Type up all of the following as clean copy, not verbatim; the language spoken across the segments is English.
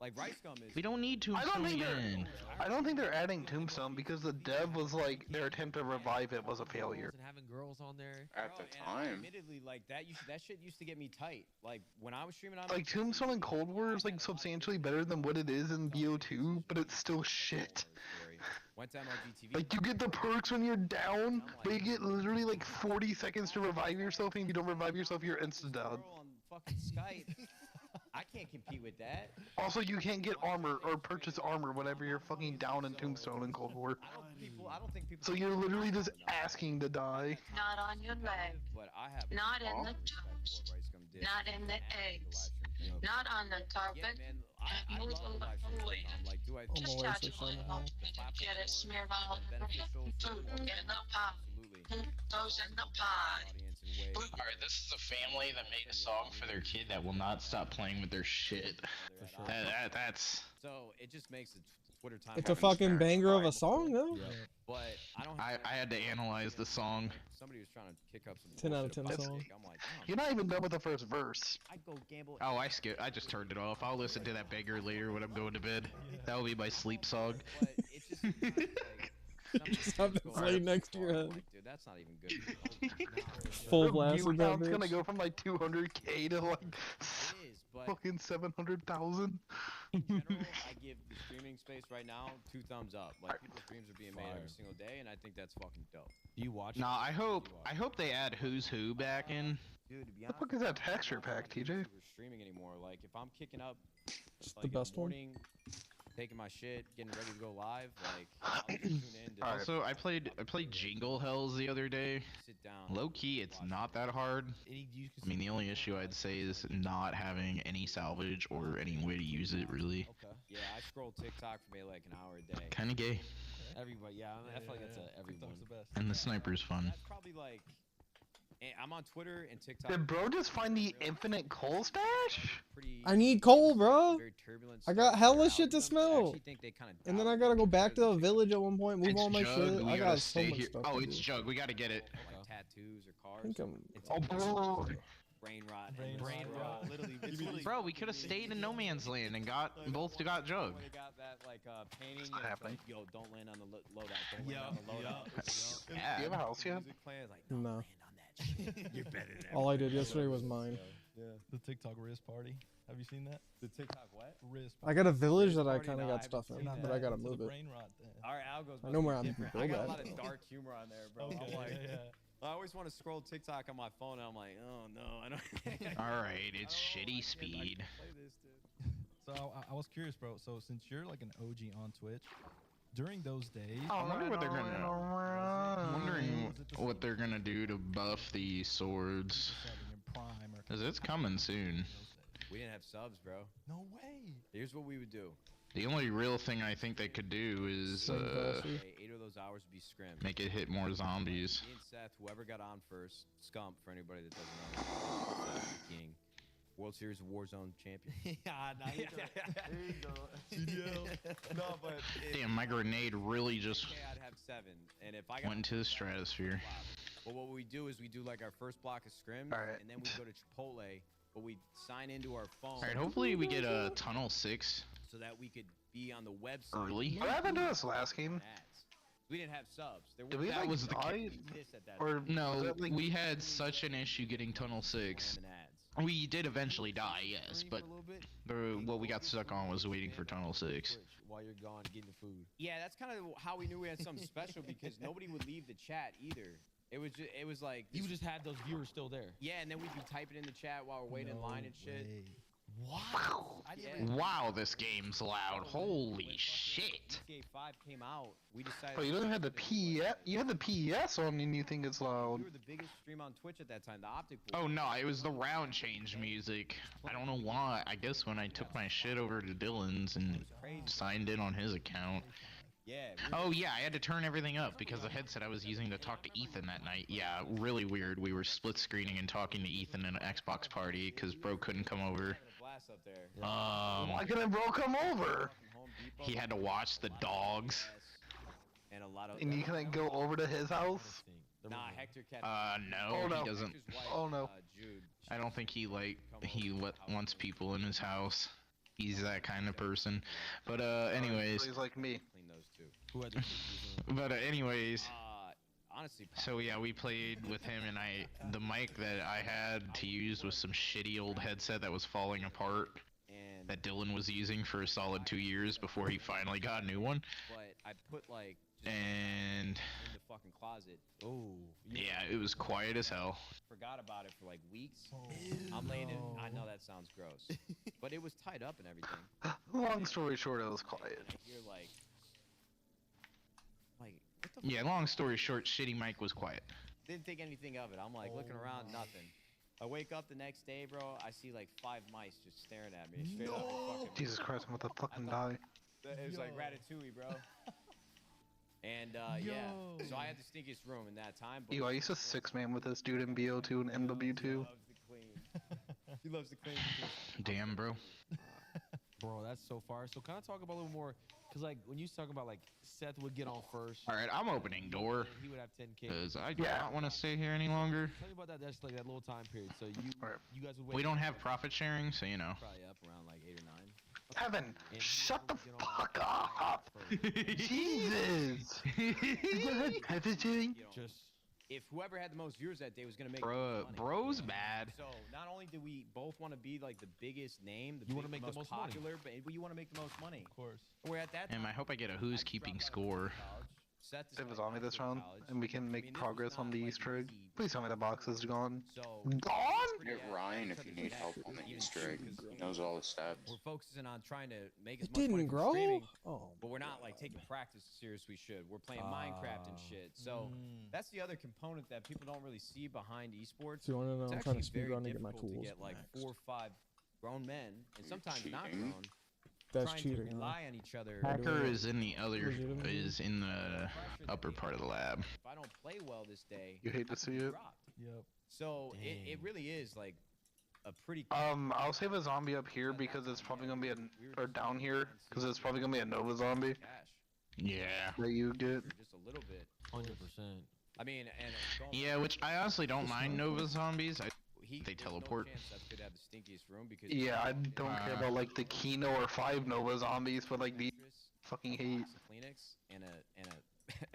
Like Rice Gum is. We don't need I don't Tombstone think again. I don't think they're adding Tombstone because the dev was like their attempt to revive it was a failure. And having girls on there. At Bro, the and time. admittedly, like that shit used to get me tight. Like when I was streaming on Like Tombstone and Cold War is like substantially better than what it is in BO2, but it's still shit. Went to MLG Like you get the perks when you're down, but you get literally like 40 seconds to revive yourself, and if you don't revive yourself, you're instant down. on fucking Skype. I can't compete with that. Also, you can't get armor or purchase armor whenever you're fucking down in Tombstone and Cold War. I don't think people. So you're literally just asking to die. Not on your leg. But I have. Not in the toast. Not in the eggs. Not on the carpet. Yeah, man. I love the live stream. I'm like, do I Just I'm touch always it so and get it smeared all beneficial in the pot. Absolutely. Goes in the pot. Alright, this is a family that made a song for their kid that will not stop playing with their shit. That's... So it just makes the Twitter time. It's a fucking banger of a song, though. But I don't. I had to analyze the song. Somebody was trying to kick up some. 10 out of 10 bullshit about song. Nick. I'm like, You're not even done with the first verse. I'd go gamble. Oh, I just turned it off. I'll listen to that banger later when I'm going to bed. That will be my sleep song. But it's just like, Just have it play next to your head. like, dude, that's not even good. Full The blast viewer with that count's gonna bitch. go from like 200k to like It is, but fucking 700,000. in general, I give the streaming space right now 2 thumbs up. Like people's dreams are being made every single day, and I think that's fucking dope. Do you watch? Nah, I hope they add Who's Who back in. Dude, to be The honest, fuck is that texture pack, TJ? We're streaming anymore. Like if I'm kicking up, Just like, the in best one. morning, taking my shit, getting ready to go live, like I'll just tune in. To Also, I played Jingle Hells the other day. sit down. Low key, it's not that hard. I mean, the only issue I'd say is not having any salvage or any way to use it, really. Okay. Yeah, I scroll TikTok for maybe like an hour a day. Kinda gay. Everybody, yeah, I feel like that's a everyone. TikTok's the best. And the sniper's fun. That's probably like. I'm on Twitter and TikTok. Did bro just find the infinite coal stash? Pretty, I need coal, bro. very turbulent I got stuff. hella Their shit to algorithms, I smell. actually think they kinda And then doubt I gotta it go back to because the they village at one point, move It's all my Jug. shit. We I gotta got so stay much here. stuff Oh, to it's do. Jug. We gotta get it. like tattoos or I cars. think I'm... It's Oh, bro. brain rot. Brain rot. Literally, it's literally. Bro, we could have stayed in No Man's Land and both got Jug. When they got that like painting. It's not it's happening. Like, yo, don't land on the loadout. Don't land on the loadout. Do you have a house yet? Music playing, it's like, No. land on that shit. You're better than All I did yesterday was mine. Yeah. The TikTok wrist party. Have you seen that? the TikTok what? Wrist. I got a village that I Party, kind of nah, I got stuff haven't in, seen but that. I gotta To the move it. brain rot. Our algos. I know must where be I'm different. built I got at. a lot of dark humor on there, bro. Okay, I'm like, yeah. I always want to scroll TikTok on my phone, and I'm like, oh no, I don't. Alright, it's I don't know, shitty I speed. can't play this, dude. So I was curious, bro. So since you're like an OG on Twitch, during those days, Oh, I wonder what they're Alright, gonna. alright. I'm wondering Was it the what they're gonna do to buff the swords. subbing in Prime or 'Cause it's coming soon. those days? We didn't have subs, bro. No way. Here's what we would do. The only real thing I think they could do is Swing velocity. Okay, 8 of those hours would be scrim. make it hit more zombies. Me and Seth, whoever got on first, Scump for anybody that doesn't know. Seth, the King, World Series of Warzone champion. Yeah, now you No, but Damn, my grenade really just Okay, I'd have 7, and if I got went into the stratosphere. well, what we do is we do like our first block of scrim, Alright. and then we go to Chipotle, but we sign into our phone Alright, hopefully we get a Tunnel 6 so that we could be on the website. early. What happened to us last game? Ads. We didn't have subs. There Did we That like was the die? this at that Or No, was that, like, we had such an issue getting Tunnel 6. time, ads. We did eventually die, yes, Free but for a little bit. what we got stuck on was waiting for Tunnel 6. while you're gone getting the food. Yeah, that's kind of how we knew we had something special because nobody would leave the chat either. It was like You this- just had those viewers still there. yeah, and then we'd be typing in the chat while we're waiting in line and shit. Wow. I didn't. Yeah. Wow, this game's loud. Holy When shit. GTA 5 came out, we decided. Oh, you don't have the PES. You had the PES on, and you think it's loud. We were the biggest stream on Twitch at that time. The optic. Pool. Oh no, it was the round change music. I don't know why. I guess when I took my shit over to Dylan's and signed in on his account. Yeah. Oh yeah, I had to turn everything up because the headset I was using to talk to Ethan that night. Yeah, really weird. We were split screening and talking to Ethan in an Xbox party because bro couldn't come over. Blast up there. Why couldn't bro come over? Home Depot, He had to watch the dogs. and a lot of. And you couldn't go over to his house? Nah, Hector kept. No, Oh, no. he doesn't. Hector's wife, Oh, no. Jude. I don't think he wants people in his house. He's that kind of person. But anyways, He's like me. Clean those two. Who had the cookies but anyways. Honestly. So yeah, we played with him, and the mic that I had to use was some shitty old headset that was falling apart And that Dylan was using for a solid 2 years before he finally got a new one. but I put like just And in the fucking closet. Oh. yeah, it was quiet as hell. Forgot about it for like weeks. I'm laying in. I know that sounds gross, but it was tied up and everything. Long story short, it was quiet. And I hear like what the Yeah, long story short, shitty mic was quiet. Didn't think anything of it. I'm like looking around, nothing. I wake up the next day, bro. I see like 5 mice just staring at me. Straight up the fucking. Jesus Christ, I'm about to fucking thought- die. It was like Ratatouille, bro. And yeah, so I had the stinkiest room in that time. But Yo, I used to 6-man with this dude in BO2 and MW2. He loves to clean. He loves to clean. Damn, bro. Bro, that's so far. So kind of talk about a little more, cause like when you talk about like Seth would get on first. All right, I'm opening door He would have 10K. because I do Yeah. not want to stay here any longer. Tell me about that. That's like that little time period. So Alright. you guys would wait. We don't have profit sharing, so you know. Probably up around like 8 or 9. Heaven, And shut the you would get on fuck like up! first. Jesus! Just If whoever had the most viewers that day was gonna make the Bro, most money. bro's bad. So not only do we both want to be like the biggest name, You wanna make the most money. popular, but you want to make the most money. of course. We're at that. And I time, hope I get a who's keeping dropped out of score. college. Seth Save decided us on me not to this go to round, college. and we can I make mean, this was progress on not, the like, Easter egg. easy. Please tell me the box is gone. So Gone? pretty Get Ryan if took you it need to help next, on the you know, Easter egg. because He knows all the steps. we're focusing on trying to make as It much money didn't from grow? streaming, Oh. but we're not like taking practice as serious as we should. We're playing Minecraft and shit. So that's the other component that people don't really see behind esports. So you want to know? It's I'm trying to actually speed very run to get my difficult tools. to get like maxed. 4 or 5 grown men, and sometimes not cheating? grown, That's trying cheating. to Huh? rely on each other. Hacker is in the other, Legitimately? is in the upper part of the lab. If I don't play well this day, You hate to see it. dropped. Yep. So it Dang. really is like a pretty. I'll save a zombie up here because it's probably gonna be or down here because it's probably gonna be a Nova zombie cash Yeah. that you get. for just a little bit. 100%. I mean, and going Yeah, which I honestly don't mind Nova zombies. They there's teleport. No chance that could have the stinkiest room because Yeah, I don't care about like the Kino or 5 Nova zombies, but like the fucking hate. box of Kleenex and a.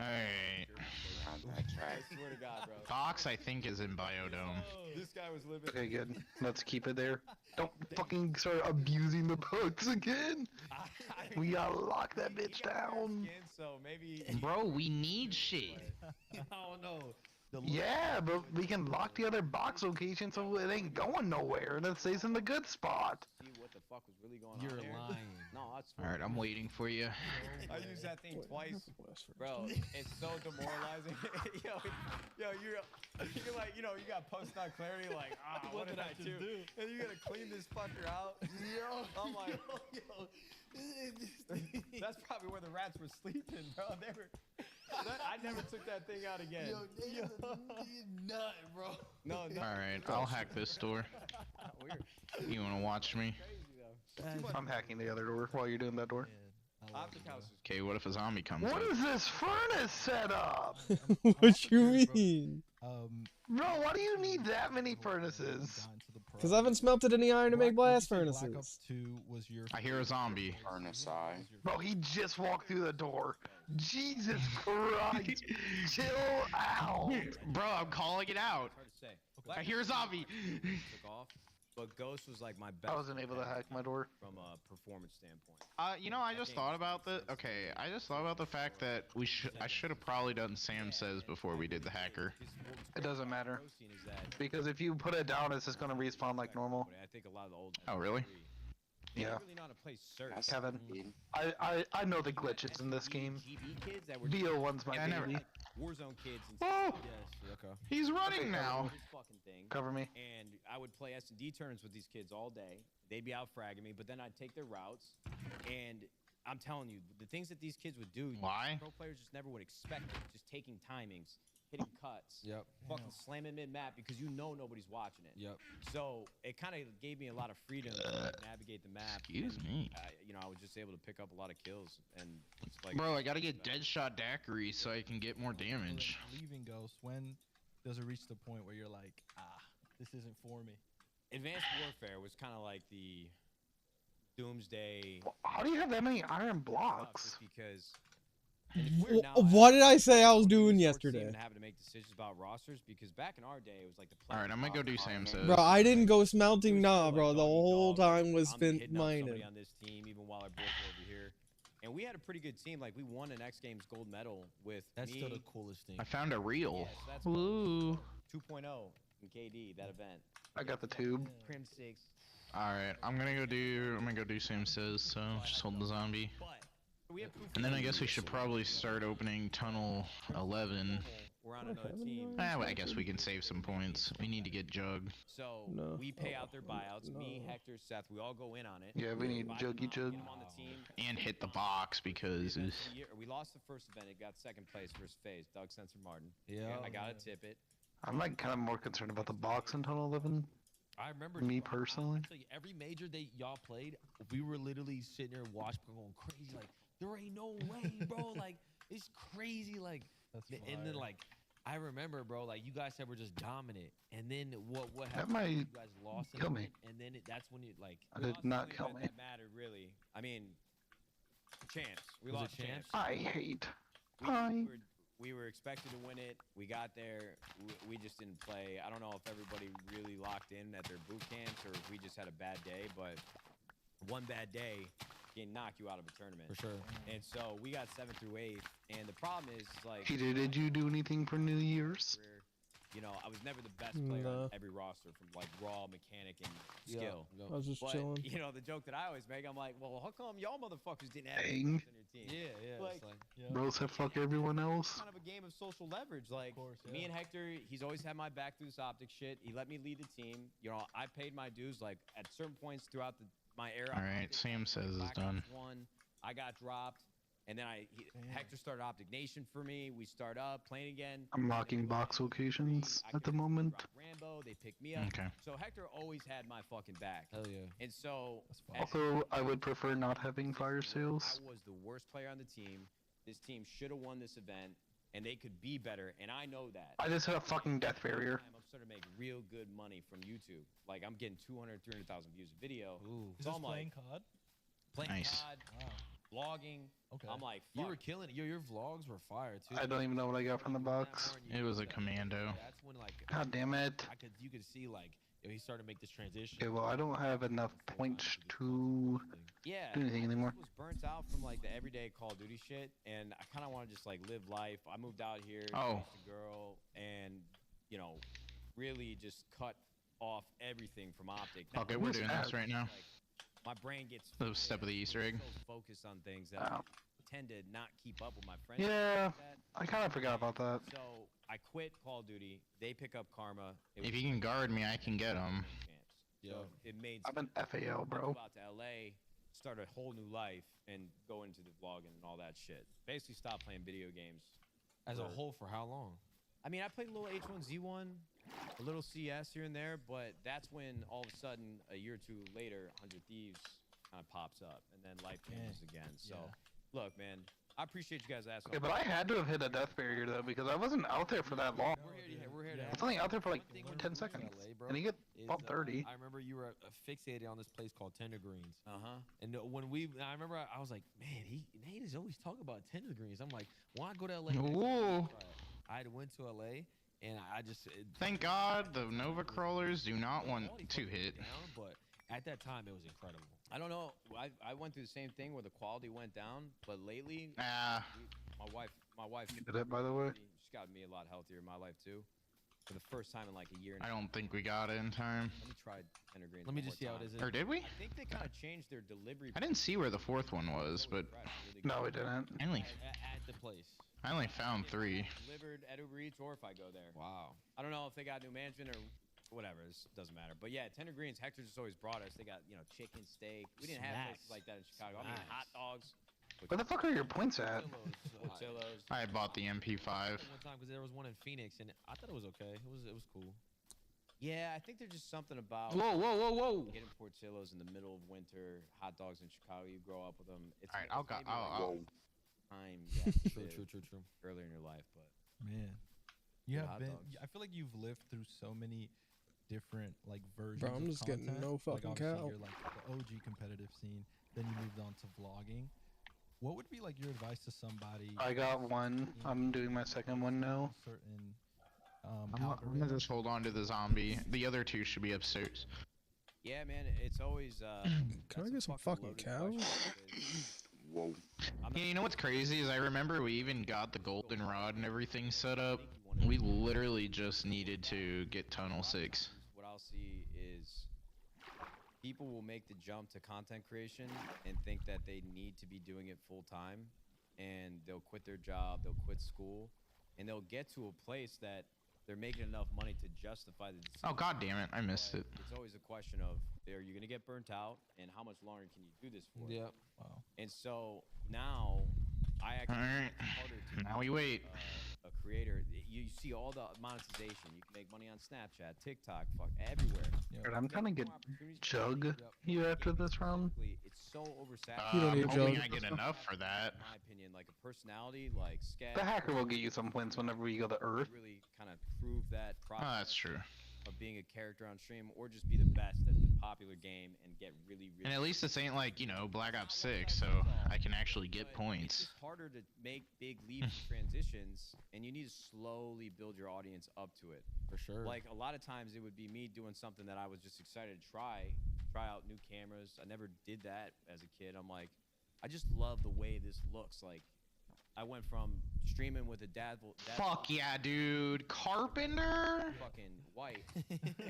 Alright. That's I right. swear to God, bro. Fox, I think, is in Biodome. This guy was living. Okay, good. Let's keep it there. Don't fucking start abusing the bugs again. We gotta lock that He bitch got fair down. skin, so maybe. Bro, we need shit. Oh no. The Yeah, but we can lock the other box location so it ain't going nowhere and it stays in the good spot. See what the fuck was really going You're on there. lying. No, that's. Alright, I'm waiting for you. I used that thing twice. West first. Bro, it's so demoralizing. yo, you're like, you got post not clarity, like, what did I do? And you gotta clean this fucker out. I'm like, that's probably where the rats were sleeping, bro. I never took that thing out again. nut, bro. No, Alright, I'll hack this door. weird. You wanna watch me? Crazy though. I'm hacking the other door while you're doing that door. Optic house is Okay, what if a zombie comes What up? is this furnace set up? What you mean? Bro, why do you need that many furnaces? Because I haven't smelted any iron to make blast furnaces. Was your I hear a zombie. Furnace eye. Bro, he just walked through the door. Jesus Christ. Chill out. Bro, I'm calling it out. hard to say. I hear a zombie. Took off, but Ghost was like my best. I wasn't able to hack my door. From a performance standpoint. You know, I just thought about the. Okay, I just thought about the fact that I should have probably done Sam Says before we did the hacker. It doesn't matter. Roasting is that Because if you put it down, it's just gonna respawn like normal. I think a lot of the old. Oh, really? They Yeah. don't really know how to play search. That's Kevin. indeed. I know the glitches in this game. GB kids that were VO1's my I never- baby. Warzone kids and Oh, yes, okay. he's running now. This fucking thing. Cover me. And I would play S&D tournaments with these kids all day. They'd be out fragging me, but then I'd take their routes. And I'm telling you, the things that these kids would do, Why? pro players just never would expect it. Just taking timings, hitting cuts, Yep. fucking slamming mid-map because you know nobody's watching it. Yep. So it kind of gave me a lot of freedom to navigate the map. Excuse and, me. I was just able to pick up a lot of kills. And it's like, Bro, I gotta get Deadshot Daiquiri so I can get more damage. Leaving Ghost, when does it reach the point where you're like, this isn't for me? Advanced Warfare was kind of like the doomsday. How do you have that many iron blocks? Just because. And it's weird now, What did I say I was being a doing sports team yesterday? And having to make decisions about rosters because back in our day it was like the. All right, I'm gonna go do Sam says. Bro, I didn't go smelting, It was nah, still bro. like The dog eat whole dog, time was I'm spent hitting up somebody mining. on this team, even while our boys were over here. And we had a pretty good team. Like we won an X Games gold medal with That's me. still the coolest thing. I found a reel. Yeah, so that's Woo. 2.0 in KD that event. I got the tube. Crim 6. All right, I'm gonna go do Sam says. So just hold the zombie. But we have And then I guess we should probably start opening tunnel 11. We're on another team. Well, I guess we can save some points. We need to get Jug. So No. we pay out their buyouts. Me, No. Hector, Seth, we all go in on it. Yeah, we need Buy Juggy them out, Jug. get 'em on the team. And hit the box because The event of the year- we lost the first event. It got second place versus FaZe. Doug Sensor Martin. Yeah. I got to tip it. I'm like kind of more concerned about the box in Tunnel 11. I remember Me bro, personally. honestly, every major that y'all played, we were literally sitting there watching, going crazy. Like there ain't no way, bro. Like it's crazy. Like That's and then like I remember, bro. Like you guys said, we're just dominant. And then what That happened? might You guys lost kill an me. event, and then that's when it like. I did not kill me. That mattered really. I mean, chance. We Was it lost chance? I hate We, pie. we, were, we were expected to win it. We got there. We just didn't play. I don't know if everybody really locked in at their boot camps or if we just had a bad day, but one bad day can knock you out of a tournament. For sure. And so we got 7th through 8th. And the problem is, like, Peter, did you do anything for New Year's? you know, I was never the best player No. on every roster from like raw mechanic and Yeah, skill. yeah. I was just But chilling. you know, the joke that I always make, I'm like, well, how come y'all motherfuckers didn't have Dang. anyone on your team? Yeah, yeah. Like- it's like Bro said fuck everyone else. Kind of a game of social leverage. Like course, me yeah. and Hector, he's always had my back through this optic shit. He let me lead the team. You know, I paid my dues. Like at certain points throughout my era. All right, Sam says is done. One, I got dropped, and then Hector started Optic Nation for me. We start up playing again. I'm locking box locations at the moment. Rambo, they picked me up. Okay. So Hector always had my fucking back. hell yeah. And so That's fine. Also, I would prefer not having fire sales. I was the worst player on the team. This team should have won this event, and they could be better, and I know that. I just hit a fucking death barrier. I'm starting to make real good money from YouTube. Like I'm getting 200, 300,000 views a video. Ooh. Is So this I'm like, playing COD? playing Nice. COD, Wow. vlogging. Okay. I'm like, You fuck. were killing it. Your vlogs were fire too. I don't even know what I got from the box. It was a commando. That's when like God damn it. you could see like he started to make this transition. Okay, well, I don't have enough points to Yeah, do anything I anymore. just was burnt out from like the everyday Call of Duty shit, and I kind of want to just like live life. I moved out here, Oh. met a girl, and you know, really just cut off everything from Optic. Now, Okay, we're Who's doing that? this right now. like, my brain gets The step of the Easter egg. so focused on things that Wow. I tend to not keep up with my friends. Yeah, like that. I kind of forgot about that. So I quit Call of Duty. They pick up Karma. It If was you can guard me, I can get him. chance. So it made I'm an FAL, bro. Move out to LA, start a whole new life, and go into the vlogging and all that shit. Basically, stop playing video games. As a whole, for how long? I mean, I played a little H1Z1, a little CS here and there, but that's when all of a sudden, a year or two later, 100 Thieves kind of pops up, and then life changes again. So, look, man, I appreciate you guys asking. Okay, but I had to have hit a death barrier though because I wasn't out there for that long. We're here to I was only out there for like One thing when 10 we went to seconds. LA, bro, And you get is, about 30. I remember you were fixated on this place called Tender Greens. Uh-huh. And I remember I was like, man, Nate is always talking about Tender Greens. I'm like, why go to LA? Ooh. I went to LA and I just Thank God the Nova crawlers do not want to hit. down, but at that time it was incredible. I don't know. I went through the same thing where the quality went down, but lately, Ah, my wife, You did it, by the way. she's got me a lot healthier in my life too. For the first time in like a year. And I don't think we got it in time. Let me try Tender Greens. Let me one just see more how it time. is. Or did we? I think they kind of changed their delivery. I didn't see where the fourth one was, but No, we didn't. I only, At the place. I only found 3. Delivered at Uber Eats, or if I go there. Wow. I don't know if they got new management or whatever. This doesn't matter. But yeah, Tender Greens. Hector just always brought us. They got chicken, steak. We didn't have places Snacks. like that in Chicago. I mean, hot dogs. Where the fuck are your points at? Portillo's. I bought the MP5. One time because there was one in Phoenix and I thought it was okay. It was cool. Yeah, I think there's just something about Whoa, whoa, whoa, whoa! getting Portillo's in the middle of winter. Hot dogs in Chicago. You grow up with them. It's, All right, it's I'll go. maybe like I'll, time you have to True, live true. earlier in your life, but Man, you Good have hot been. dogs. I feel like you've lived through so many different like versions. Bro, I'm of just getting content. no fucking like, obviously cow. You're like the OG competitive scene. Then you moved on to vlogging. What would be like your advice to somebody? I got one. I'm doing my second one now. Certain I'm gonna just hold on to the zombie. The other two should be upstairs. Yeah, man, it's always. Can I get some fucking cows? Whoa. Yeah, you know what's crazy is I remember we even got the golden rod and everything set up. We literally just needed to get tunnel 6. What I'll see is people will make the jump to content creation and think that they need to be doing it full time, and they'll quit their job, they'll quit school, and they'll get to a place that they're making enough money to justify the decision. Oh god damn it, I missed it. It's always a question of, are you going to get burnt out, and how much longer can you do this for? Yeah. Wow. And so now I actually Alright, it's harder to now we be, wait. A creator. You see all the monetization. You can make money on Snapchat, TikTok, fuck everywhere. But I'm trying to get Opportunities- Jug here after this round. It's so oversaturated. You don't need I'm hoping Jug. I get enough for that. In my opinion, like a personality, like sketch. The hacker will get you some wins whenever you go to Earth. Really kind of prove that Oh, process that's true. of being a character on stream, or just be the best at the popular game and get really. And at least this ain't like, you know, Black Ops 6, so I can actually get But points. It's just harder to make big leaps and transitions, and you need to slowly build your audience up to it. For sure. Like a lot of times, it would be me doing something that I was just excited to try out new cameras. I never did that as a kid. I'm like, I just love the way this looks. Like, I went from streaming with a Fuck yeah, dude. Carpenter? fucking white,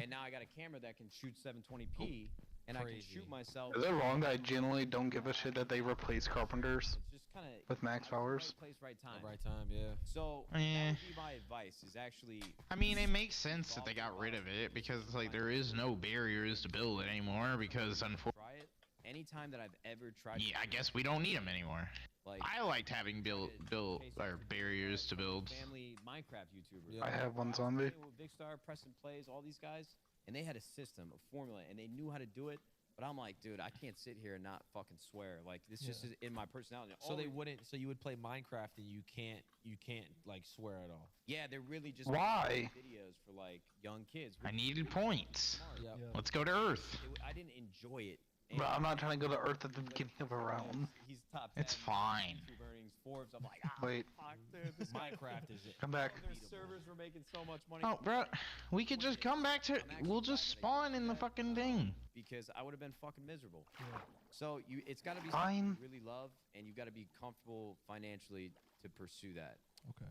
and now I got a camera that can shoot 720p, and I can Crazy. shoot myself. Is it wrong that I generally don't give a shit that they replace carpenters It's just kind of with max powers? Right place, right time. Right time, yeah. So Eh. that would be my advice. Is actually. I mean, it makes sense that they got rid of it because, like, there is no barriers to build it anymore because, unfortunately, Try it. Anytime that I've ever tried. yeah, I guess we don't need them anymore. Like. I liked having built or barriers to build. Family Minecraft YouTubers. Yeah. I have one zombie. Big Star, Preston Plays, all these guys, and they had a system, a formula, and they knew how to do it. But I'm like, dude, I can't sit here and not fucking swear. Like this just is in my personality. So they wouldn't. So you would play Minecraft and you can't like swear at all. Yeah, they're really just Why? videos for like young kids. I needed points. Yep. Yeah. Let's go to Earth. I didn't enjoy it. But I'm not trying to go to Earth at the beginning of a round. He's top 10. It's fine. YouTube earnings, Forbes. I'm like, Wait. fuck, dude, this guy- Minecraft is it. Come back. Their servers were making so much money. Oh, bro, we could just come back to. We'll just spawn in the fucking thing. Because I would have been fucking miserable. Yeah. So it's got to be Fine. something you really love, and you got to be comfortable financially to pursue that. Okay.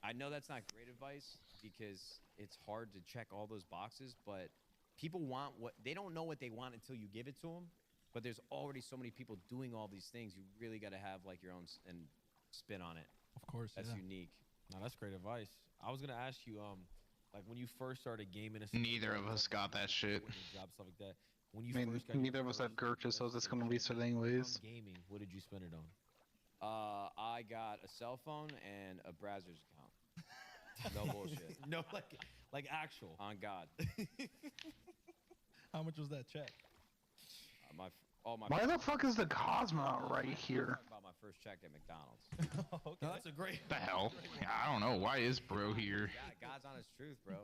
I know that's not great advice because it's hard to check all those boxes, but people want what they don't know what they want until you give it to them. But there's already so many people doing all these things. You really got to have like your own and spin on it. Of course. That's yeah. unique. No, that's great advice. I was gonna ask you, like when you first started gaming. And Neither of us got that shit. Job, stuff like that. When you I mean, first got your neither of us have first Gurches, so it's gonna income reset anyways. from gaming, what did you spend it on? I got a cell phone and a Brazzers account. No bullshit. No, like actual. On God. How much was that check? My Why the fuck is the cosmonaut right here? About my first check at McDonald's. Okay. No, that's a great. The hell? Yeah, I don't know. Why is bro here? Yeah, God's honest truth, bro.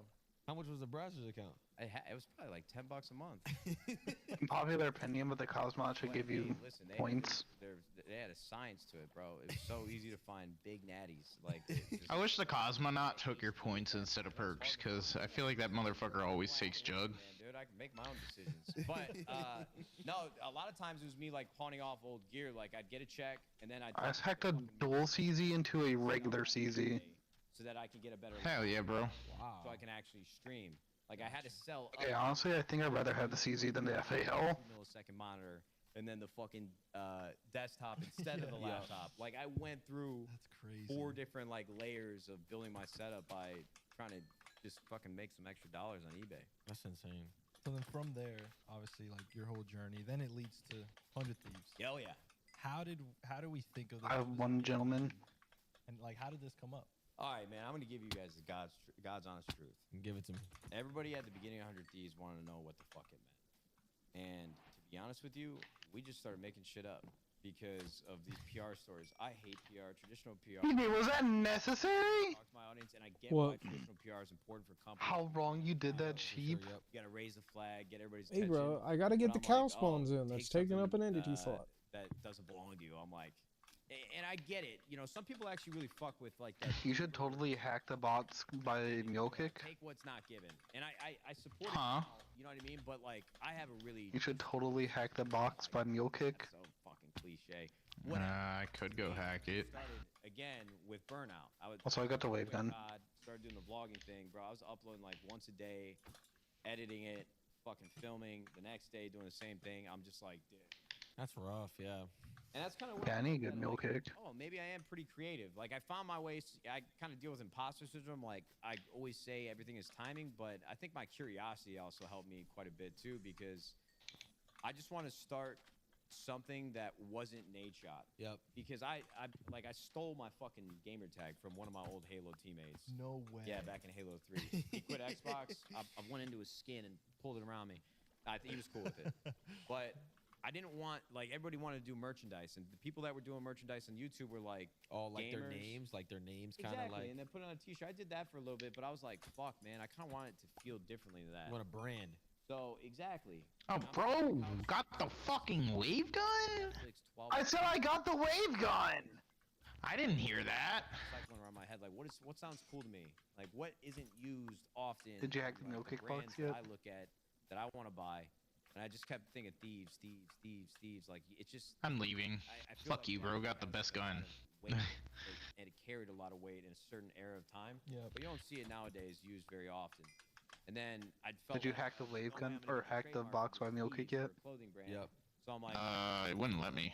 How much was the Brazzers account? It was probably like $10 a month. Popular opinion, but the cosmonaut should give you Listen, points. They had a science to it, bro. It was so easy to find big natties. Like, it just- I wish the cosmonaut took your points instead of perks, because I feel like that motherfucker always takes Jug. Man, dude, I can make my own decisions. But no, a lot of times it was me like pawning off old gear. Like I'd get a check and then I hacked a dual CZ into a regular CZ. so that I can get a better. Hell yeah, bro. Wow. So I can actually stream. Like I had to sell. Okay, honestly, I think I'd rather have the CZ than the FAL. 2 millisecond monitor and then the fucking desktop instead of the Yeah. laptop. Like I went through That's crazy. 4 different like layers of building my setup by trying to just fucking make some extra dollars on eBay. That's insane. So then from there, obviously, like your whole journey, then it leads to 100 Thieves. Hell yeah. How do we think of this? I have one gentleman. And like, how did this come up? All right, man. I'm gonna give you guys the God's honest truth. Give it to me. Everybody at the beginning of 100 Thieves wanted to know what the fuck it meant. And to be honest with you, we just started making shit up because of these PR stories. I hate PR, traditional PR. Was that necessary? Talk to my audience audience, and I get What? why traditional PR is important for companies. How wrong you did that, For sure, sheep. yep. You gotta raise the flag, get everybody's Hey, attention. bro, I gotta get But the I'm cow like, spawns in. take That's taking up an something, entity slot. that doesn't belong to you. I'm like, and I get it. You know, some people actually really fuck with like that. You should totally hack the bots by mule kick. Take what's not given, and I support Huh? it. You know what I mean? But like, I have a really. You should totally hack the box by mule kick. That's so fucking cliche. I could go hack it. Started again with burnout. Also, I got the wave gun. God, started doing the vlogging thing, bro. I was uploading like once a day, editing it, fucking filming. The next day, doing the same thing. I'm just like, dude. That's rough, yeah. And that's kind of Yeah, I need a good mule kick. Oh, maybe I am pretty creative. Like I found my ways. I kind of deal with imposter syndrome. Like I always say, everything is timing, but I think my curiosity also helped me quite a bit too, because I just want to start something that wasn't Nate shot. Yep. Because I stole my fucking gamer tag from one of my old Halo teammates. No way. Yeah, back in Halo 3. He quit Xbox. I went into his skin and pulled it around me. I think he was cool with it. But I didn't want, like, everybody wanted to do merchandise. And the people that were doing merchandise on YouTube were like, Oh, like gamers. their names kind of Exactly, like. and then put it on a t-shirt. I did that for a little bit, but I was like, fuck, man, I kind of want it to feel differently than that. You want a brand. So, exactly. Oh, bro, got the fucking wave gun? Netflix 12 I said I got the wave gun! I didn't hear that. cycling around my head, like, what sounds cool to me? Like, what isn't used often? Did you hack the like, mule kick brands box that yet? I look at that I want to buy, and I just kept thinking thieves. Like, it's just. I'm leaving. I feel Fuck like you, that bro. Got the has best a lot gun. of weight, and it carried a lot of weight in a certain era of time. Yep. But you don't see it nowadays used very often. And then I felt. Did you like hack the I wave don't gun have any or hack the trademark box by mule thieves kick yet? for a clothing brand. Yep. So I'm like. It wouldn't let me.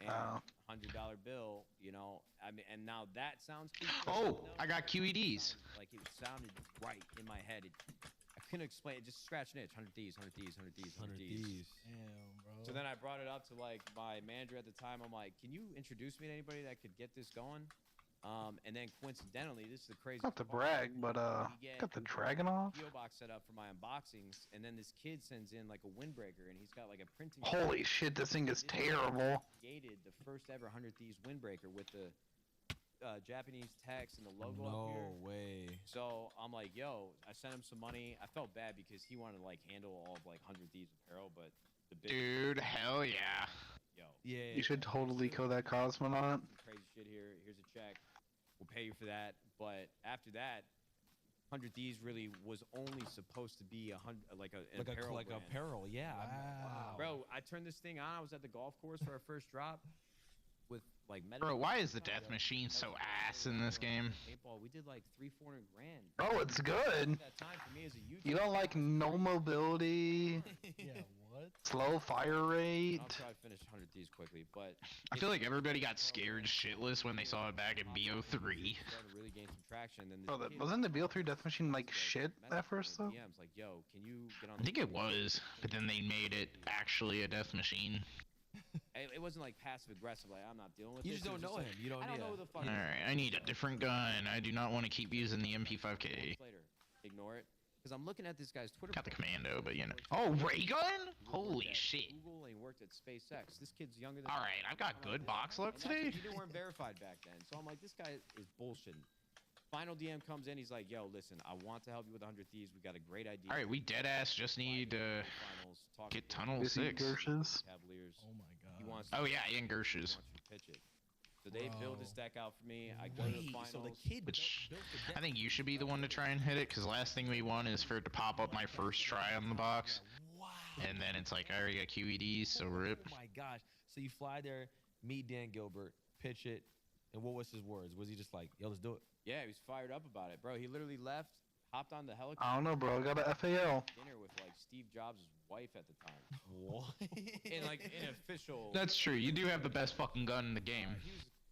And Oh. $100 bill, you know. I mean, and now that sounds. cliche, Oh, you know? I got QEDs. Like it sounded right in my head. I couldn't explain it. Just scratch an itch. 100 D's, 100 D's, 100 D's, 100 100 D's. D's. Damn, bro. So then I brought it up to like my manager at the time. I'm like, can you introduce me to anybody that could get this going? And then coincidentally, this is the crazy. Not to brag, but got the dragon off. PO box set up for my unboxings, and then this kid sends in like a windbreaker, and he's got like a printing. Holy shit, this thing is terrible. Created the first ever 100 Thieves windbreaker with the Japanese text and the logo up here. No way. So I'm like, yo, I sent him some money. I felt bad because he wanted to like handle all of like 100 Thieves apparel, but the big Dude, hell yeah. yo, Yeah. You should totally kill that cosmonaut. some crazy shit here. Here's a check. We'll pay you for that. But after that, 100 Thieves really was only supposed to be an apparel Like brand. apparel, yeah. Wow. Bro, I turned this thing on. I was at the golf course for our first drop with like Bro, why is the death machine so ass in this game? Paintball. We did like 300-400 grand. Oh, it's good. That time for me as a YouTuber. You don't like no mobility, Yeah, what? slow fire rate. I'll try to finish 100 Thieves quickly, but I feel like everybody got scared shitless when they saw it back in BO3. started to really gain some traction. Then this Oh, kid wasn't the BL3 death machine like shit at first though? DMs like, yo, can you get on? I think it was, but then they made it actually a death machine. It wasn't like passive aggressive. Like I'm not dealing with. You this. just It was don't know him. like, You don't I don't need know it. who the fuck. Alright, I need a different gun. I do not want to keep using the MP5K. Later, ignore it, because I'm looking at this guy's Twitter. Got the profile. commando, but you know. Oh, ray gun? He Holy worked at shit. Google and he worked at SpaceX. This kid's younger than. Alright, I've got good box luck And that's today. what you weren't verified back then. So I'm like, this guy is bullshitting. Final DM comes in. He's like, yo, listen, I want to help you with 100 Thieves. We got a great idea. Alright, we dead ass just need to Finals, talk get to tunnel Busy 6. Gershes. Cavaliers. Oh my god. He wants. Oh yeah, in He Gershes. wants you to pitch it. So they build this Bro. deck out for me. I go to the Wait, finals. so the kid Which built the deck. I think you should be the one to try and hit it, because last thing we want is for it to pop up my first try on the box. Wow. And then it's like, I already got QEDs, so rip. Oh my gosh. So you fly there, meet Dan Gilbert, pitch it, and what was his words? Was he just like, yo, let's do it? Yeah, he was fired up about it, bro. He literally left, hopped on the I helicopter, don't know, bro. I got a FAL. dinner with like Steve Jobs' wife at the time, What? in like an official. That's true, you do have the best fucking gun in the game.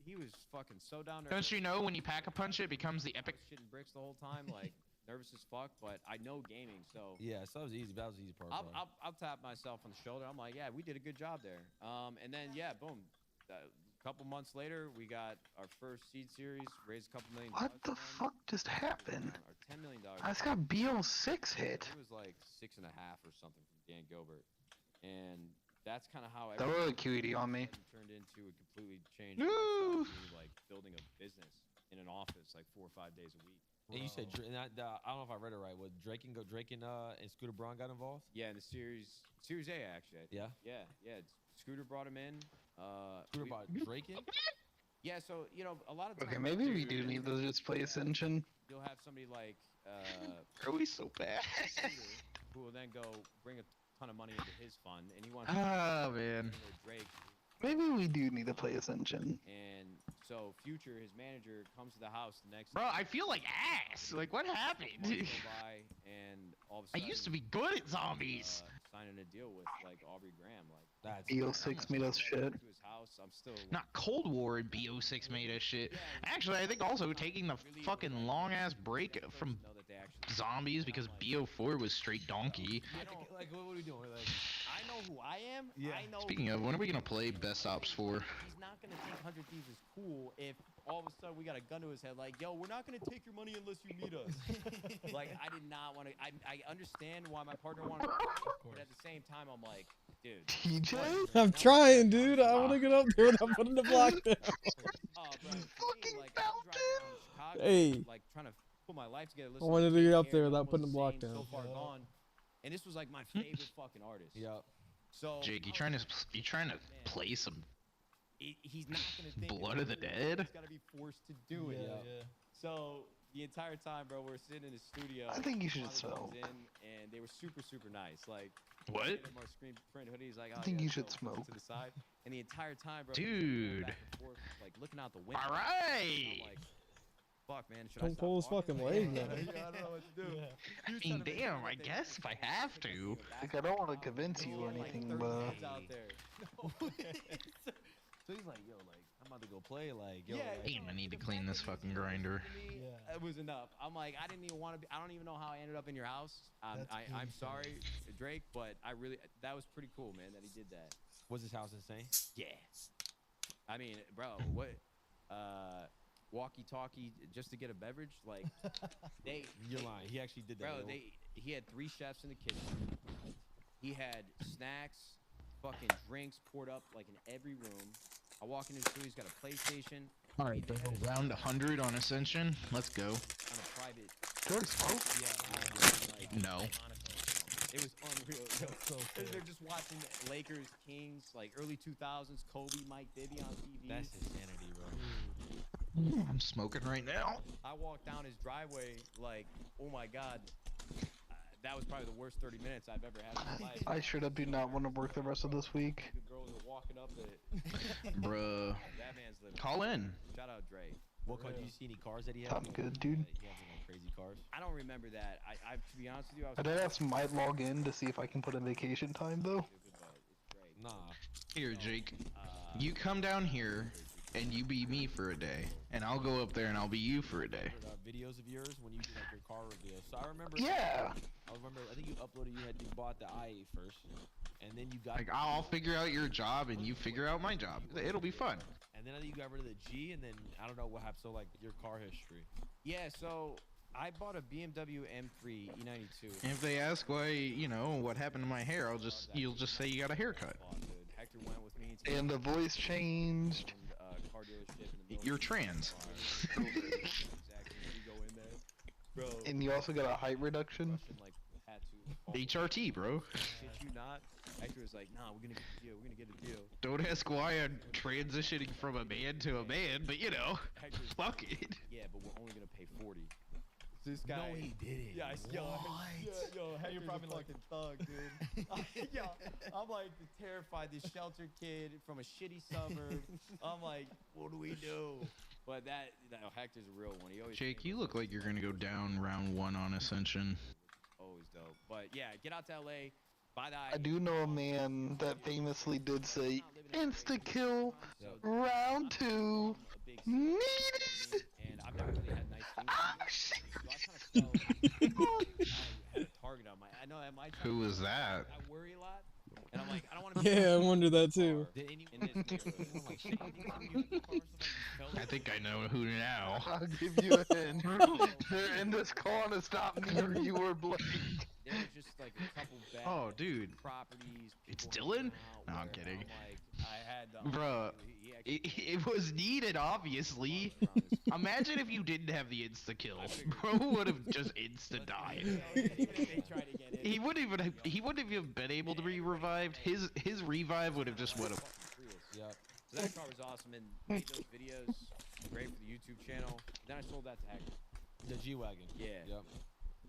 He was fucking so down there. Don't you know when you pack a punch it becomes the I epic? was shitting bricks the whole time, like nervous as fuck. But I know gaming, so Yeah, so that was easy. That was the easy part. probably. I'll tap myself on the shoulder. I'm like, yeah, we did a good job there. And then yeah, boom. A couple months later, we got our first seed series, raised a couple $1 million. What the fuck just happened? Our $10 million. I just got BL6 hit. It was like 6.5 or something from Dan Gilbert, and that's kind of how That everything was a QED on me. turned into a completely changed Woo! lifestyle, to, like building a business in an office. office like 4 or 5 days a week. And you said, and I don't know if I read it right. Was Drake and Scooter Braun got involved? Yeah, in the Series A actually. I think. Yeah. Yeah. Scooter brought him in. Scooter brought Drake in. Yeah, so a lot of times. Okay, maybe we do need to just play Ascension. You'll have somebody like Are we so bad? who will then go bring a ton of money into his fund, and he wants Man. Drake. Maybe we do need to play Ascension. And so Future, his manager, comes to the house the next. Bro, I feel like ass. Like, what happened? months go by, and all of a I sudden, used to be good at zombies. signing a deal with like Aubrey Graham. Like That's BO6 made us shit. to his house. I'm still. Not Cold War and BO6 made us shit. Actually, I think also taking the fucking long-ass break from know that they actually. zombies because BO4 was straight donkey. like what are we doing? Like, I know who I am. Yeah. I know. Speaking of, when are we gonna play Best Ops 4? He's not gonna think 100 Thieves is cool if all of a sudden we got a gun to his head like, yo, we're not gonna take your money unless you meet us. Like, I did not want to. I understand why my partner wanted to play, but at the same time, I'm like, dude. TJ? I'm trying, dude. I want to get up there without putting the block down. Oh, bro, Fucking like, I'm driving around Chicago, Hey. like trying to put my life together. I wanted to get up there without putting the block So down. far gone, and this was like my favorite fucking artist. yeah. So Jake, you trying to play some he's not gonna think Blood it's of the cool. Dead? He's gotta be forced to do it. So the entire time, bro, we're sitting in the studio. I think you should Molly comes smoke. in, and they were super nice. Like, What? we had him our screen print hoodies. Like, oh, I think yeah, you should so, smoke. to the side. And the entire time, bro, Dude. back and forth, like looking out the window. All I'm right. like, fuck, man. Should I Don't stop pull his walking? fucking Like, leg yeah, now. I don't know what to do. I mean, damn. I guess if I have to. Like, I don't want to convince you or anything, but out there. So he's like, yo, like I'm about to go play. Like, yo, Yeah, like, Damn, I need to clean this fucking grinder. It was enough. I'm like, I didn't even want to be. I don't even know how I ended up in your house. I'm sorry, Drake, but that was pretty cool, man, that he did that. was his house insane? Yeah. I mean, bro, what? Walkie-talkie just to get a beverage? Like, You're lying. He actually did that. bro, yo. he had 3 chefs in the kitchen. He had snacks, fucking drinks poured up like in every room. I walk into the studio, he's got a PlayStation. All right, bro. Round 100 on Ascension. Let's go. On a private. George smoke? Yeah. Like, No. it was unreal. Yo, they're just watching Lakers, Kings, like early 2000s, Kobe, Mike Bibby on TV. That's insanity, bro. I'm smoking right now. I walked down his driveway like, oh my god. That was probably the worst 30 minutes I've ever had in my life. I sure do not want to work the rest of this week. The girls are walking up it. Bruh. That man's living. Call in. Shout out Dre. What car? Did you see any cars that he had? Sounds good, dude. He has any crazy cars. I don't remember that. I to be honest with you, I was. I did ask might log in to see if I can put in vacation time though. stupid, but it's great. Nah. Here, Jake. You come down here, and you be me for a day, and I'll go up there and I'll be you for a day. Videos of yours when you did like your car reveal. So I remember. Yeah. I think you uploaded. You bought the i8 first, and then you got. Like, I'll figure out your job, and you figure out my job. It'll be fun. And then I think you got rid of the G, and then I don't know what happened. So like your car history. Yeah, so I bought a BMW M3 E92. And if they ask why, what happened to my hair, you'll just say you got a haircut. Dude. Hector went with me to And the voice changed. car dealership in the middle You're of the trans. Exactly. We go in there, bro. And you also got a height reduction. Russian, like, tattoo. HRT, bro. Shit you not. Hector was like, nah, we're gonna get a deal. We're gonna get a deal. Don't ask why I'm transitioning from a man to a man, but Hector's fuck it. yeah, but we're only gonna pay 40. This guy. No, he didn't. Yeah, yo, Hector's a fucking thug, dude. Yo, I'm like terrified. This sheltered kid from a shitty suburb. I'm like, what do we do? But Hector's a real one. He always. Jake, you look like you're gonna go down round 1 on Ascension. Always dope. But yeah, get out to LA. Buy the I do know a man that famously did say, insta kill, round 2, needed. And I've never really had nice things. Oh, shit. So I kind of felt I had a target on my. I know at my time, Who was that? I worry a lot, and I'm like, I don't want to. Yeah, I wonder that too. Did anyone In this neighborhood, I'm like, shit, you think you have the car or something? I think I know who now. I'll give you a hint. They're in this corner, stop near you or Blake. There just like a couple bad Oh, dude. properties. It's people Dylan? hanging out No, I'm where kidding. Like, I had Bruh, he actually it was needed, obviously. around this- Imagine if you didn't have the insta kill. I figured- Bro would have just insta died. Even if they tried to get in, He wouldn't even been able to be revived. His revive would have just would have. Yep. So that car was awesome and made those videos great for the YouTube channel. Then I sold that to Hacker. The G-Wagon. Yeah. Yep.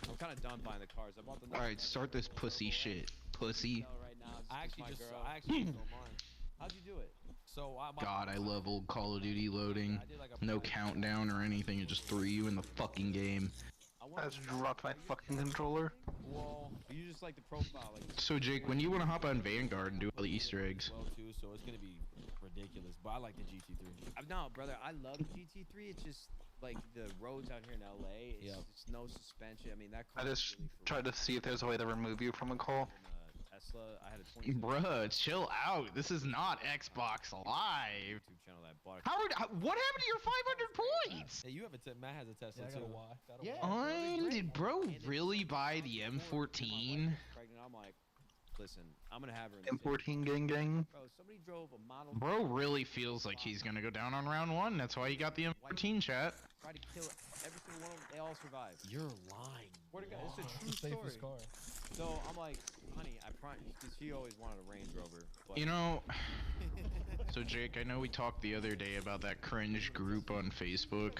I'm kind of done buying the cars. I bought the. All right, start this pussy shit, pussy. Right now, it's I my girl. actually sold mine. How'd you do it? So God, I love old Call of Duty loading. I did like a No private- countdown or anything. It just threw you in the fucking game. I just dropped my fucking controller. Well, you just like the profile, like. So Jake, when you want to hop on Vanguard and do all the Easter eggs, Well, too, so it's gonna be ridiculous. But I like the GT3. No, brother, I love GT3. It's just like the roads out here in LA. It's, Yep. it's no suspension. I mean, that I car is just really for tried to see if there's a way to remove you from a call. Tesla. I had a 20 bruh, chill out. This is not Xbox Live. YouTube channel that bought. What happened to your 500 points? Hey, you have a Matt has a Tesla Yeah, I too. got a Y. Got a Yeah. Y. Did bro really buy the M14? Pregnant. I'm like, listen, I'm gonna have her. In the M14 gang gang. Bro, somebody drove a model. Bro really feels like he's gonna go down on round 1. That's why he got the M14 chat. Tried to kill every single one of them. They all survived. You're lying. Swear to God, it's a It's true the story. safest car. So I'm like, honey, I promise, because she always wanted a Range Rover. But You know, so Jake, I know we talked the other day about that cringe group on Facebook,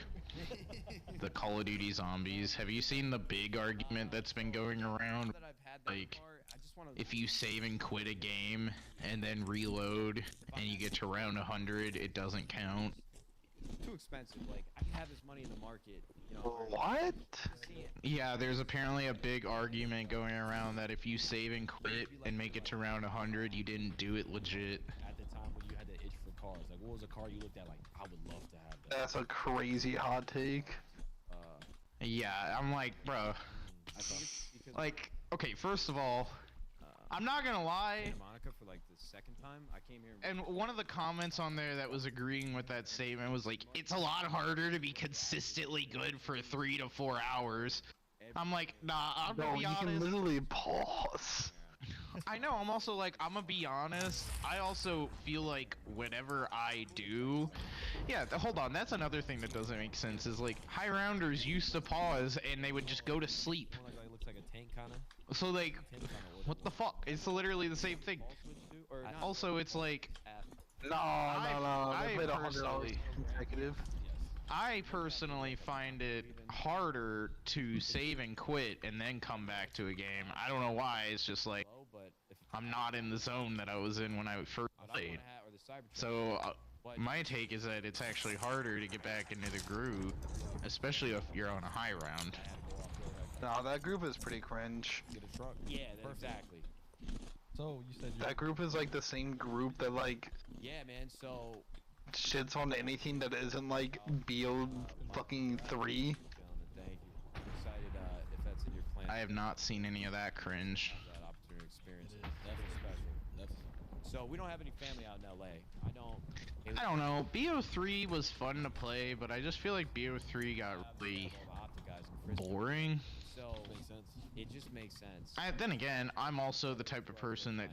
the Call of Duty Zombies. Have you seen the big argument that's been going around? that I've had that Like, car, I just want to. if you save and quit a game and then reload and you get to round 100, it doesn't count. Too expensive. Like, I can have this money in the market. You know. What? See it. Yeah, there's apparently a big argument going around that if you save and quit and make it to round 100, you didn't do it legit. At the time when you had to itch for cars, like what was a car you looked at like I would love to have that? That's a crazy hot take. Yeah, I'm like, bro, I think it's because like, okay, first of all, I'm not gonna lie, Santa Monica for like the second time. I came here. and one of the comments on there that was agreeing with that statement was like, it's a lot harder to be consistently good for 3 to 4 hours. I'm like, nah, I'm Bro, gonna be you can honest. literally pause. I know, I'm also like, I'm gonna be honest, I also feel like whenever I do, yeah, hold on, that's another thing that doesn't make sense, is like, high rounders used to pause and they would just go to sleep. One like looks like a tank kind of. So like, what the fuck? It's literally the same thing. Also, it's like, No, no, I they played $100 personally- consecutive. I personally find it harder to save and quit and then come back to a game. I don't know why, it's just like, But if I'm not in the zone that I was in when I first played. or the Cybertruck. So, But my take is that it's actually harder to get back into the groove, especially if you're on a high round. No, that group is pretty cringe. Get a truck. yeah, exactly. So you said you That group is like the same group that like Yeah, man. So shits on anything that isn't like BO fucking 3. gentlemen, thank you. I'm excited if that's in your plan. I have not seen any of that cringe. that opportunity to experience it. That's special. That's So we don't have any family out in LA. I don't. I don't know, BO3 was fun to play, but I just feel like BO3 got really all the Optic guys in Frisco. boring. So makes sense. it just makes sense. Then again, I'm also the type of person that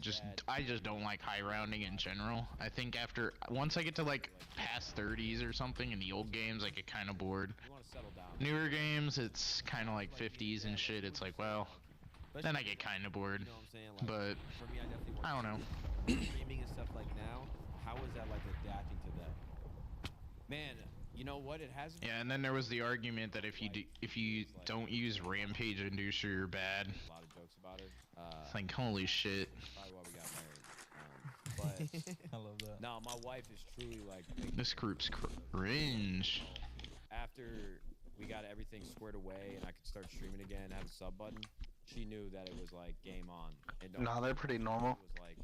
I just don't like high rounding in general. I think once I get to like past 30s or something in the old games, I get kind of bored. You want to settle down. Newer games, it's kind of like 50s and shit. It's like, well, then I get kind of bored. You know what I'm saying? Like, But for me, I definitely want I don't know. streaming and stuff like now. How is that like adapting to that? Man, you know what? It hasn't. Yeah, and then there was the argument that if you don't use Rampage Inducer, you're bad. A lot of jokes about it. It's like, holy shit. Probably why we got married. But I love that. no, my wife is truly like. making This group's cringe. After we got everything squared away and I could start streaming again, have a sub button, she knew that it was like game on. And Nah, they're pretty normal. It was like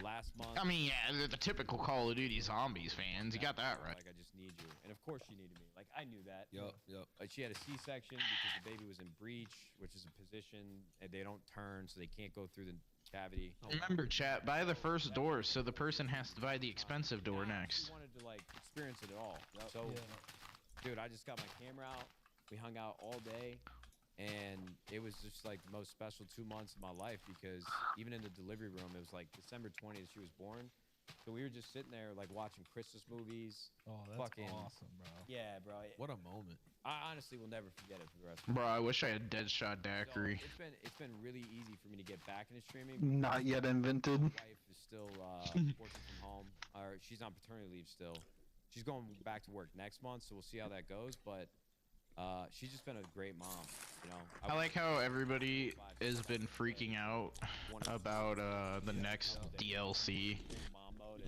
last month. I mean, yeah, they're the typical Call of Duty Zombies fans. You got that right. Like I just need you, and of course she needed me. Like I knew that. Yup. Like she had a C-section because the baby was in breech, which is a position and they don't turn, so they can't go through the cavity. Remember, chat, buy the first door, so the person has to buy the expensive door She next. wanted to like experience it all. So, Yeah. dude, I just got my camera out. We hung out all day, And it was just like the most special 2 months of my life because even in the delivery room, it was like December 20th she was born. So we were just sitting there like watching Christmas movies. Oh, that's Fucking awesome, bro. Yeah, bro. What a moment. I honestly will never forget it for the rest of Bro, I wish I had Deadshot Daiquiri. So it's been really easy for me to get back into streaming. Not yet invented. My wife is still working from home, or she's on paternity leave still. She's going back to work next month, so we'll see how that goes. But she's just been a great mom, you know. I like how everybody has been freaking out about the next DLC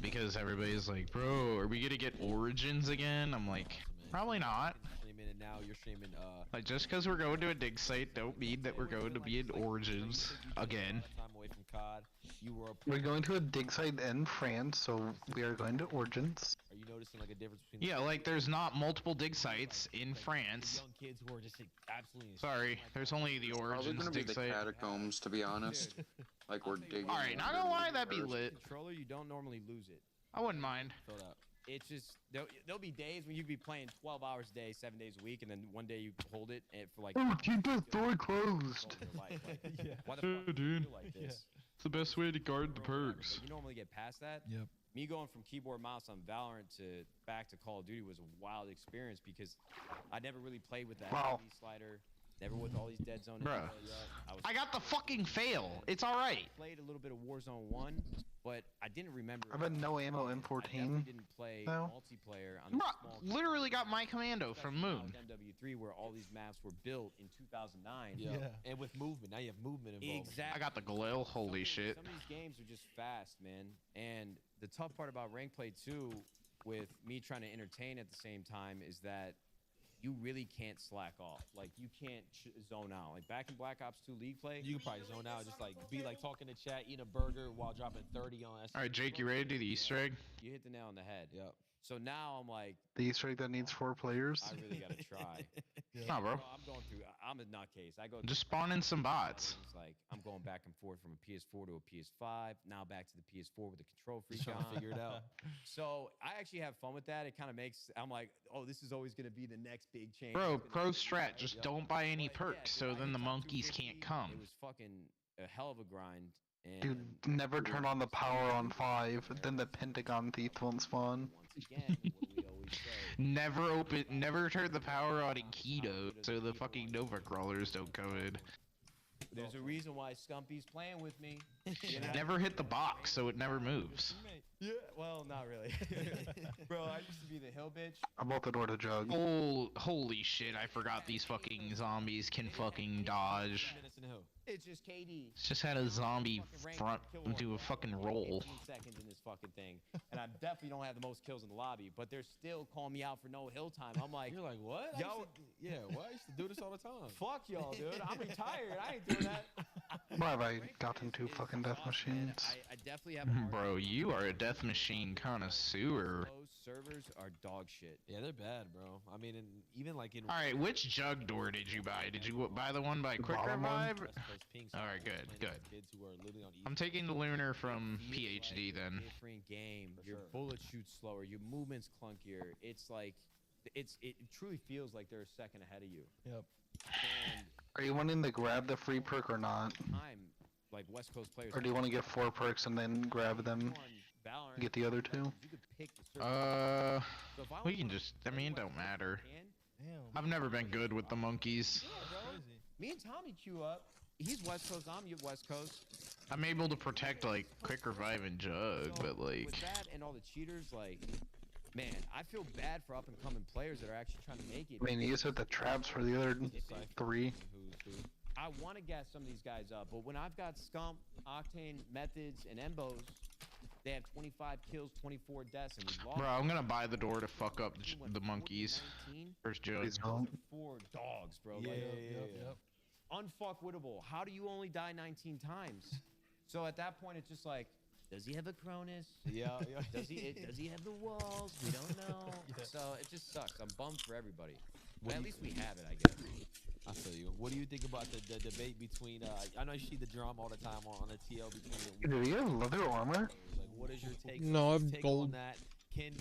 because everybody's like, bro, are we gonna get Origins again? I'm like, probably not. Streaming it now. You're streaming. Like, just because we're going to a dig site don't mean that we're going to be in Origins again. Time away from COD. You were. We're going to a dig site in France, so we are going to Origins. Are you noticing like a difference between? Yeah, like there's not multiple dig sites in France. Young kids who are just like, absolutely. Sorry, there's only the Probably Origins gonna be dig the site. catacombs, to be honest. Like we're digging. Alright, not gonna lie, that'd be lit. Controller, you don't normally lose it. I wouldn't mind. Fill it up. It's just there'll be days when you be playing 12 hours a day, 7 days a week, and then one day you hold it and for like. Oh, keep that door closed. Like, Yeah. why the fuck do you dude. feel like this? It's the best way to guard the perks. But you normally get past that. Yep. Me going from keyboard mouse on Valorant to back to Call of Duty was a wild experience because I never really played with that Wow. heavy slider, never with all these dead zone. Bruh. info yet. I got the fucking fail. It's alright. Played a little bit of Warzone 1, but I didn't remember. I've been no ammo I M14. definitely didn't play No. multiplayer on the small. Bruh, literally got my commando from especially now Moon. with MW3, where all these maps were built in 2009. Yeah. Yeah. And with movement, now you have movement involved. Exactly. I got the Galil, holy shit. Some of these games are just fast, man. And the tough part about rank play too, with me trying to entertain at the same time, is that you really can't slack off. Like you can't zone out. Like back in Black Ops 2 League play, You can probably zone out, just like be like talking to chat, eating a burger while dropping 30 on. Alright, Jake, you ready to do the Easter egg? you hit the nail on the head. Yep. So now I'm like, The Easter egg that needs 4 players. I really gotta try. Nah, bro. I'm going through. I'm a nutcase. I go. Just spawn in some bots. It's like I'm going back and forth from a PS4 to a PS5. Now back to the PS4 with the control freak Just trying to on. figure it out. So I actually have fun with that. It kind of makes. I'm like, oh, this is always gonna be the next big change. Bro, It's gonna pro be- strat, just don't buy any perks so then the monkeys can't come. It was fucking a hell of a grind. And Dude, never turn on the power on 5, then the Pentagon thief won't spawn. once again, what do we always say? Never turn the power on in keto so the fucking Nova crawlers don't come in. There's a reason why Scumpy's playing with me. You know? Never hit the box so it never moves. Yeah, well, not really. Bro, I used to be the hill bitch. I'm out the door to Jug. Oh, holy shit, I forgot these fucking zombies can fucking dodge. Minutes in the hill. It's just KD. Just had a zombie front do a fucking roll. 15 seconds in this fucking thing, and I definitely don't have the most kills in the lobby. But they're still calling me out for no hill time. I'm like, You're like, what? I Yo- used to- yeah, what? I used to do this all the time. fuck y'all, dude. I'm retired. I ain't doing that. Why have I gotten 2 fucking death machines? I definitely have. a hard Bro, time you with are a it. death machine connoisseur. Those servers are dog shit. Yeah, they're bad, bro. I mean, and even like in Alright, which jug door did you buy? Did you buy the one by The Quick bottom one? Revive? West Coast Pinks, All right, I'm good, playing good. with Kids who are literally on I'm East. taking the Lunar from It's like PhD a then. Different game. For Your sure. bullet shoots slower. Your movement's clunkier. It's like, it truly feels like they're a second ahead of you. Yep. And Are you wanting to grab the free perk or not? time, like West Coast players. Or do you want to get 4 perks and then grab them? On Valorant, Get the other 2? you could pick the server. So if I We was can on just, I mean, it don't matter. can, Damn. I've never been good with the monkeys. yeah, bro. Crazy. Me and Tommy queue up. He's West Coast. I'm West Coast. I'm able to protect, like, Quick Revive and Jug, So, but, like, with that and all the cheaters, like, man, I feel bad for up and coming players that are actually trying to make it. I mean, you set the traps for the other 3. Who's who. I want to gas some of these guys up, but when I've got Scump, Octane, Methods, and Embos, they have 25 kills, 24 deaths, and we lost. bro, I'm gonna buy the door to fuck up We went the 40 monkeys. 19. First Jug. Please don't. 4 dogs, bro. Yeah, Like, Yep. unfuckwittable. How do you only die 19 times? So at that point, it's just like, does he have a Cronus? Yeah, yeah. Does he have the walls? We don't know. Yeah. So it just sucks. I'm bummed for everybody. What But do at you- least we have it, I guess. I feel you. What do you think about the debate between? I know you see the drama all the time on the TL between. Do you have leather armor? Like, what is your take? No, I'm take gold. on that? Can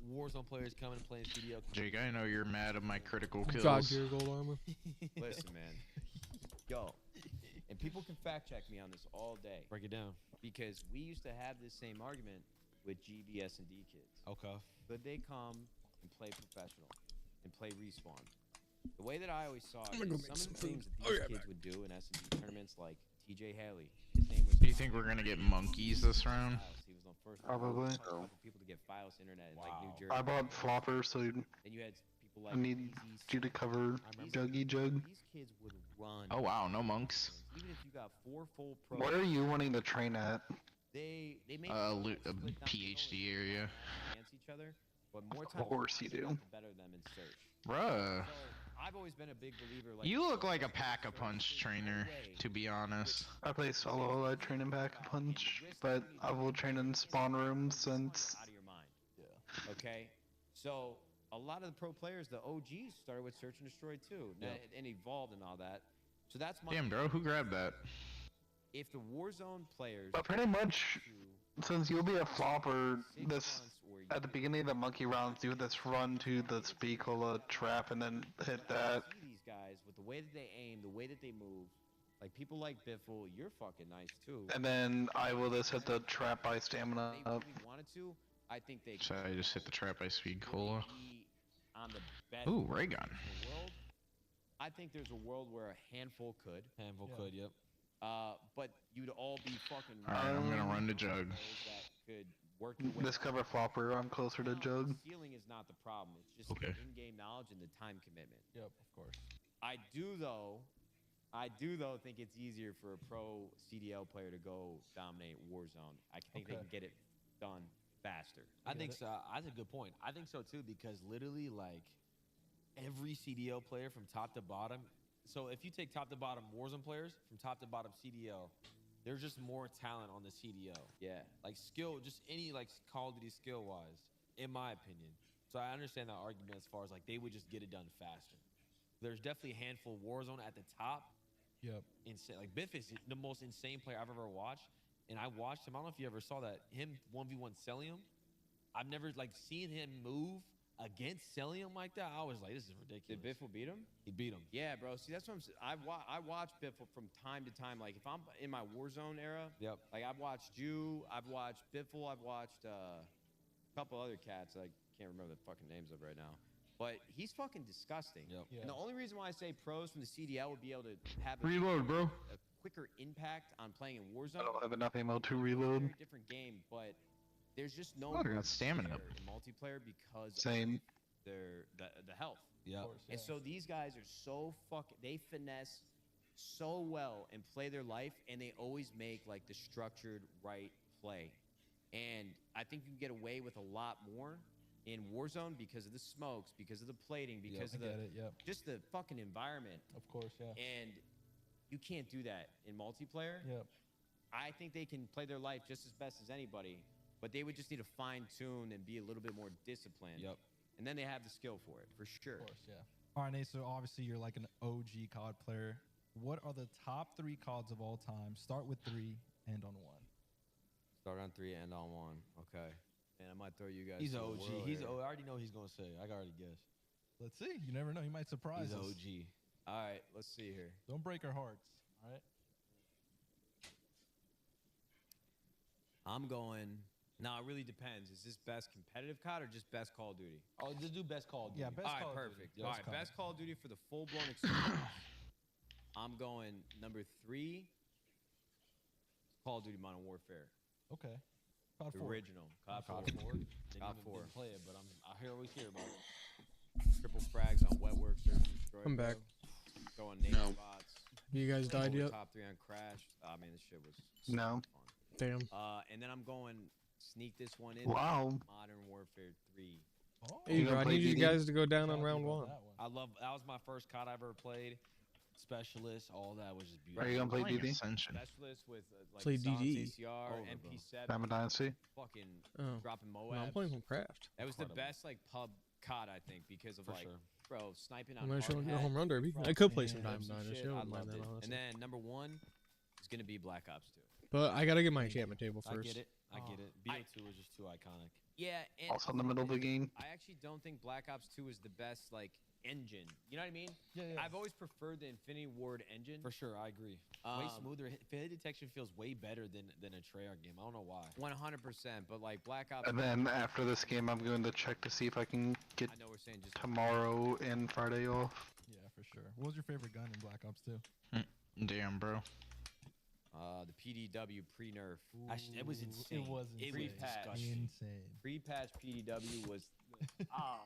Warzone players come and play in studio? Jake, I know you're mad at my critical kills. God tier gold armor. Listen, man. Yo, and people can fact check me on this all day Break it down. because we used to have this same argument with GBS and D kids. Okay. Could they come and play professional and play respawn? The way that I always saw it I'm gonna is go some make of some the food. things that I'll be these right kids back. would do in S&D tournaments, like TJ Haley. His name was. Do you think we're gonna get monkeys this round? He was on first. Probably. Couple people to get Fios internet in like New Wow. Jersey. I bought Flopper, so And you had people like I need Easy, you to cover These- Juggy Jug. These kids would run. Oh wow, no monks. Even if you got 4 full pros. What are you wanting to train at? They made A PhD area. against each other, but more Of times course you do. the better them in search. Bruh. So I've always been a big believer. Like You look like a pack-a-punch trainer, to be honest. I play solo, I train in Pack-a-Punch, but I will train in spawn rooms since... out of your mind. Yeah. Okay. So a lot of the pro players, the OGs, started with Search and Destroy too, and evolved and all that. So that's my. Damn, bro, who grabbed that? If the Warzone players. But pretty much, since you'll be a flopper, 6 this... months or At the beginning of the monkey rounds, do this run to the Speakola trap and then hit that. See these guys with the way that they aim, the way that they move, like people like Biffle, you're fucking nice too. And then I will just hit the trap by stamina They up. really wanted to. I think they. So I just hit the trap by Speed Cola. Be on the best Ooh, ray gun. in the world. I think there's a world where a handful could. Handful could, yep. But you'd all be fucking. Alright, I'm gonna run to Jug. That could work your way. This cover flopper, I'm closer to Jug. The ceiling is not the problem. It's just Okay. the in-game knowledge and the time commitment. Yep, of course. I do though think it's easier for a pro CDL player to go dominate Warzone. I think they Okay. can get it done faster. I think so. That's a good point. I think so too because literally, like, every CDL player from top to bottom. So if you take top to bottom Warzone players from top to bottom CDL, there's just more talent on the CDL. Yeah. Like skill, just any like Call of Duty skill wise, in my opinion. So I understand that argument as far as like they would just get it done faster. There's definitely a handful of Warzone at the top. Yep. Insane. Like Biff is the most insane player I've ever watched, and I watched him. I don't know if you ever saw that him 1v1 Celium. I've never like seen him move against Celium like that. I was like, this is ridiculous. Did Biffle beat him? He beat him. Yeah, bro. See, that's what I'm saying. I watch Biffle from time to time. Like, if I'm in my Warzone era, Yep. like, I've watched you, I've watched Biffle, I've watched a couple other cats I can't remember the fucking names of right now. But he's fucking disgusting. Yep. Yeah. And the only reason why I say pros from the CDL would be able to have Reload, bro. a quicker impact on playing in Warzone. I don't have enough ammo to It's a reload. very different game, but there's just no Oh, I got stamina. player in multiplayer because Same. of the health. Yep. And so these guys are so they finesse so well and play their life, and they always make like the structured right play. And I think you can get away with a lot more in Warzone because of the smokes, because of the plating, because I of the get it, yep. just the fucking environment. Of course, yeah. And you can't do that in multiplayer. Yep. I think they can play their life just as best as anybody, but they would just need to fine tune and be a little bit more disciplined. Yep. And then they have the skill for it, for sure. Of course, yeah. All right, Nate, so obviously you're like an OG COD player. What are the top 3 CODs of all time? Start with 3, end on 1. Start on 3, end on 1. Okay. And I might throw you guys. He's to an the OG. world He's here. I already know he's gonna say. I can already guess. Let's see. You never know. He might surprise He's us. OG. All right, let's see here. Don't break our hearts. All right. I'm going. Now it really depends. Is this best competitive COD or just best Call of Duty? Oh, just do best Call of Duty. Yeah, best All right, Call of Duty. perfect. Yeah, All best right, COD. best Call of Duty for the full blown experience. I'm going number 3. Call of Duty Modern Warfare, Okay. COD the 4. original. COD 4. COD 4. Didn't COD even 4. play it, but I always hear about it. Triple frags on wet work, search and destroy. I'm bro. back. Going nade No. spots. You guys died Over yet? Top 3 on Crash. I mean, this shit was so No. fun. Damn. And then I'm going sneak this one in. Wow. Modern Warfare 3. Oh, Hey, You bro, gonna I play need you DD? guys to go down on Shout out round to you 1. on that one. That was my first COD I ever played. Specialist, all that was just Are beautiful. you gonna play Playing DD? Ascension. Specialist with like Play Sans DD. ACR, Over, bro. MP7, Diamond Dynasty? fucking Oh. dropping No, Moabs. I'm playing from Craft. That was the Incredible. best like pub COD, I think, because of For like, sure. bro, sniping on I'm gonna show hard you a hat, home run derby. front I could play Yeah. some some Diamond Dynasty. shit. I I wouldn't loved mind it. that, honestly. And then number 1 is gonna be Black Ops 2. But I gotta get my enchantment table I first. get it. I get it. BO2 is just too iconic. Yeah, and Also in the middle of the game. I actually don't think Black Ops 2 is the best like engine. You know what I mean? Yeah. I've always preferred the Infinity Ward engine. For sure, I agree. Way smoother. Hit detection feels way better than a Treyarch game. I don't know why. 100%, but like Black Ops. And then after this game, I'm going to check to see if I can get I know we're saying just tomorrow and Friday off. Yeah, for sure. What was your favorite gun in Black Ops 2? Damn, bro. The PDW pre-nerf. Actually, it was insane. It was insane. Pre-patch. Insane. Pre-patch PDW was. Oh.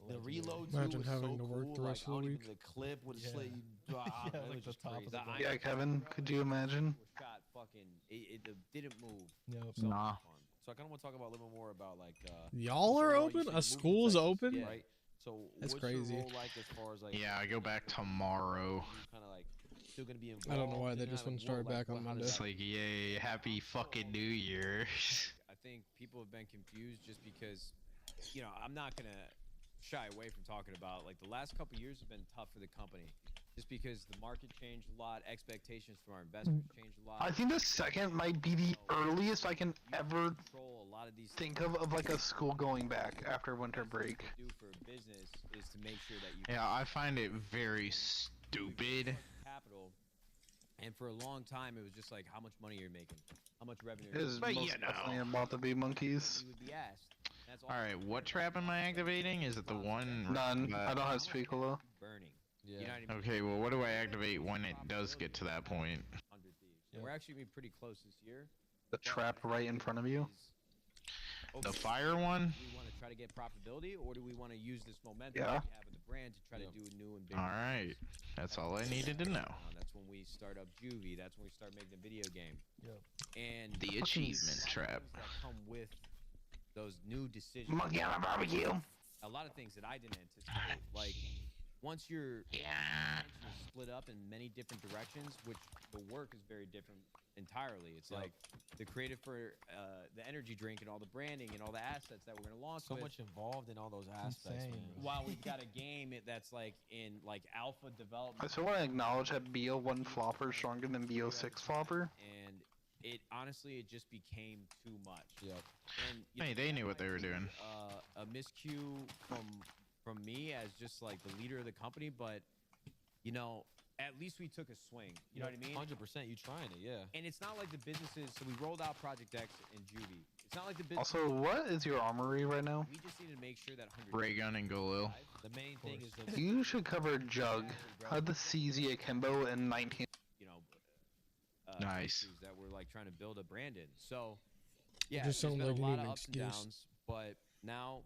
The reload Imagine too was having so to work cool. the like, rest of I don't the even week. the clip would Yeah. slit you. Yeah, It like was the just top of crazy. the gun. Yeah, Kevin, could you imagine? Shot fucking. It didn't move. Yep. So Nah. fun. So I kind of want to talk about a little bit more about like. Y'all so are overall, you open? said A moving school's Texas, open? right? So That's what's crazy. your role like as far as like? Yeah, I go back tomorrow. Kind of like still gonna be involved. I don't know why they in just that, wouldn't like, start what, back on how does Monday. It's that- like, yay, happy fucking New Year. I think people have been confused just because, I'm not gonna shy away from talking about like the last couple years have been tough for the company, just because the market changed a lot, expectations from our investors changed a lot. I think the second might be the earliest I can ever Control a lot of these think of like a school going back after winter break. do for a business is to make sure that you Yeah, I find it very stupid. capital. And for a long time, it was just like how much money you're making, how much revenue. It is But most you know. definitely about to be monkeys. You would be asked. That's all. All right, what trap am I activating? Is it the one? None. that- I don't have Spicola. Burning. Yeah. You know what I mean? Okay, well, what do I activate when it does get to that point? 100 Thieves. And we're actually gonna be pretty close this year. The trap right in front of you. The fire one? Do we want to try to get profitability, or do we want to use this momentum Yeah. that we have with the brand to try to do a new and big? All right, that's all I needed to know. That's when we start up Juvie. That's when we start making a video game. Yep. And The achievement a lot of trap. things that come with those new decisions. Monkey on a barbecue. A lot of things that I didn't anticipate. Like once your Yeah. attention is split up in many different directions, which the work is very different entirely. It's like the creative for the energy drink and all the branding and all the assets that we're gonna launch. So with. much involved in all those aspects, insane. man. While we've got a game that's like in like alpha development. I still want to acknowledge that BO1 flopper is stronger than BO6 flopper. And it honestly, it just became too much. Yep. And Hey, they knew what they were doing. A miscue from me as just like the leader of the company, but at least we took a swing. You know what I mean? 100%. You trying it, yeah. And it's not like the businesses. So we rolled out Project X and Juvie. It's not like the business. Also, what is your armory right now? We just need to make sure that 100. Ray gun and Galil. The main thing is the You should cover Jug. Had the CZ Akimbo in 19. Nice. issues that we're like trying to build a brand in. So yeah, just there's sound been like a you lot need of an ups and excuse. downs, but now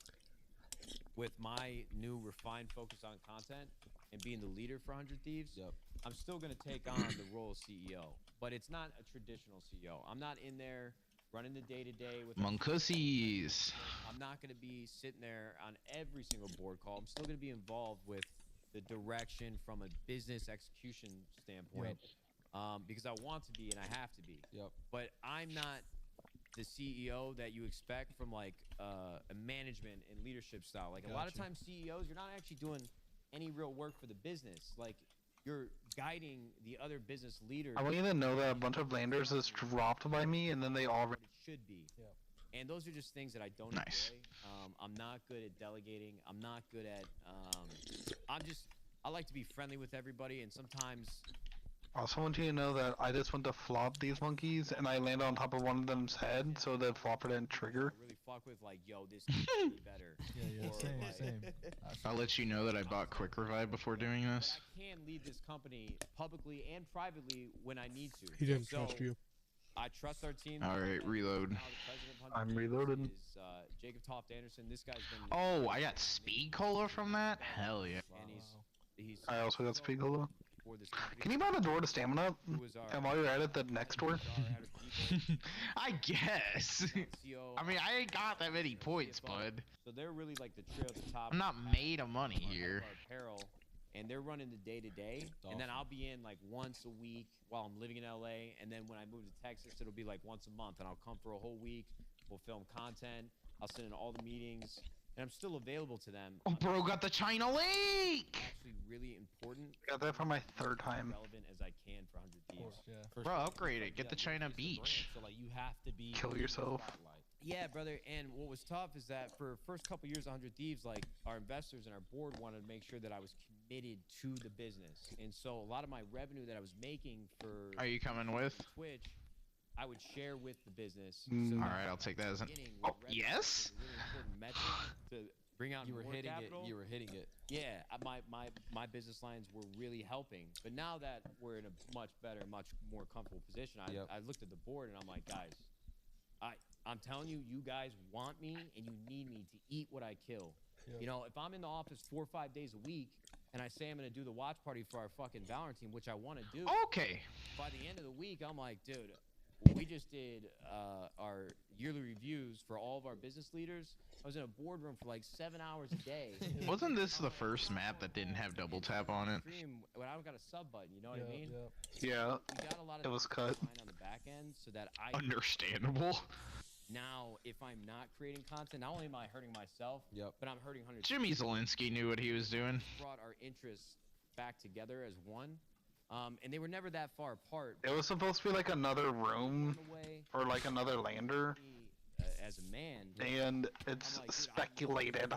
with my new refined focus on content and being the leader for 100 Thieves, I'm still gonna take on the role of CEO, but it's not a traditional CEO. I'm not in there running the day-to-day with Moncussies. I'm not gonna be sitting there on every single board call. I'm still gonna be involved with the direction from a business execution standpoint. Because I want to be and I have to be. But I'm not the CEO that you expect from like a management and leadership style. Like a lot of times CEOs, you're not actually doing any real work for the business. Like you're guiding the other business leaders. I want you to know that a bunch of landers is dropped by me, and then they all. What it should be. And those are just things that I don't Nice. enjoy. I'm not good at delegating. I'm not good at. I like to be friendly with everybody, and sometimes. I also want you to know that I just went to flop these monkeys, and I landed on top of one of them's head, so the flopper didn't trigger. I really fuck with like, yo, this could be better. Yeah, Or, same, like, same. I'll let you know that I bought Quick Revive before doing But this. I can lead this company publicly and privately when I need to. He didn't So, trust you. I trust our team. All right, reload. Now the president of 100 I'm Thieves reloaded. Is, Jacob Toft Anderson. This guy's been. Oh, I got speed cola from that? Hell yeah. And he's I also got Spicola. for this company. Can you buy the door to stamina? Who was our- And while you're at it, the next door. I guess. CO, I mean, I ain't got that many points, bud. So they're really like the trio at the top. I'm not made of money here. Apparel, and they're running the day to day, and then I'll be in like once a week while I'm living in LA, and then when I move to Texas, it'll be like once a month, and I'll come for a whole week. We'll film content. I'll sit in all the meetings, and I'm still available to them. Oh, bro, got the China Lake! Actually, really important. Got that for my third time. Relevant as I can for 100 Thieves. Yeah. For Bro, sure. upgrade it. Get the Yeah, China it's the brand, Beach. So like you have to be Kill yourself. spotlight. Yeah, brother. And what was tough is that for first couple years, 100 Thieves, like our investors and our board wanted to make sure that I was committed to the business. And so a lot of my revenue that I was making for Are you coming with? Twitch, I would share with the business. All right, I'll take that as an. Oh, yes. Really important metric to bring out You were more hitting capital. it. You were hitting it. Yeah, my business lines were really helping. But now that we're in a much better, much more comfortable position, I looked at the board and I'm like, guys, I'm telling you, you guys want me and you need me to eat what I kill. Yep. You know, if I'm in the office 4 or 5 days a week and I say I'm going to do the watch party for our fucking Valorant team, which I want to do. Okay. By the end of the week, I'm like, dude, we just did our yearly reviews for all of our business leaders. I was in a boardroom for like 7 hours a day. Wasn't this the first map that didn't have double tap on it? When I don't got a sub button, you know what I mean? Yeah. We got a lot of it was cut. on the back end so that I Understandable. Now, if I'm not creating content, not only am I hurting myself, but I'm hurting hundreds. Jimmy Zielinski knew what he was doing. Brought our interests back together as one, and they were never that far apart. It was supposed to be like another room or like another lander. As a man, and it's like, speculated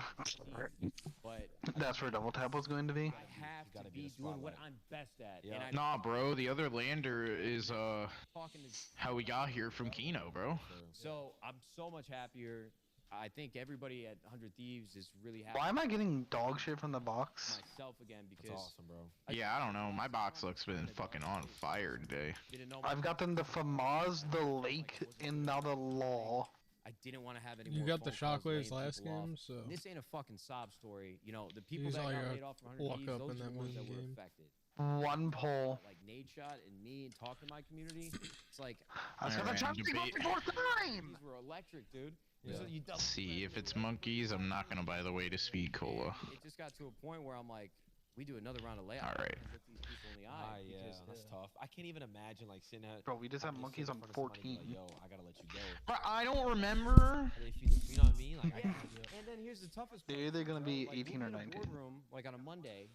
but that's where double tap was going to be. I have to be doing what I'm best at. Yeah. Nah, bro, the other lander is how we got here from Kino, bro. So I'm so much happier. I think everybody at 100 Thieves is really happy. Why am I getting dog shit from the box? Myself again because that's awesome, bro. Yeah, I don't know. My box looks been fucking on fire today. I've gotten the FAMAS, the lake, and now the law. I didn't want to have any. You more got the shockwaves last game, so this ain't a fucking sob story. You know, the people that got laid off from 100 Thieves, those are the ones that were affected. One poll. Like Nade Shot and me and talk to my community. It's like I was gonna try to take off the fourth time. These were electric, dude. Yeah. So Let's see, if it's monkeys, I'm not gonna buy the way to speed cola. It just got to a point where I'm like, we do another round of layoffs. All right. And look these people in the eye. Yeah, that's tough. I can't even imagine like sitting at. Bro, we just have monkeys on 14. Like, yo, I gotta let you go. But I don't remember. You know what I mean? Like, and then here's the toughest part. They're either gonna be like, 18 or we'll be in a 19. boardroom, like on a Monday,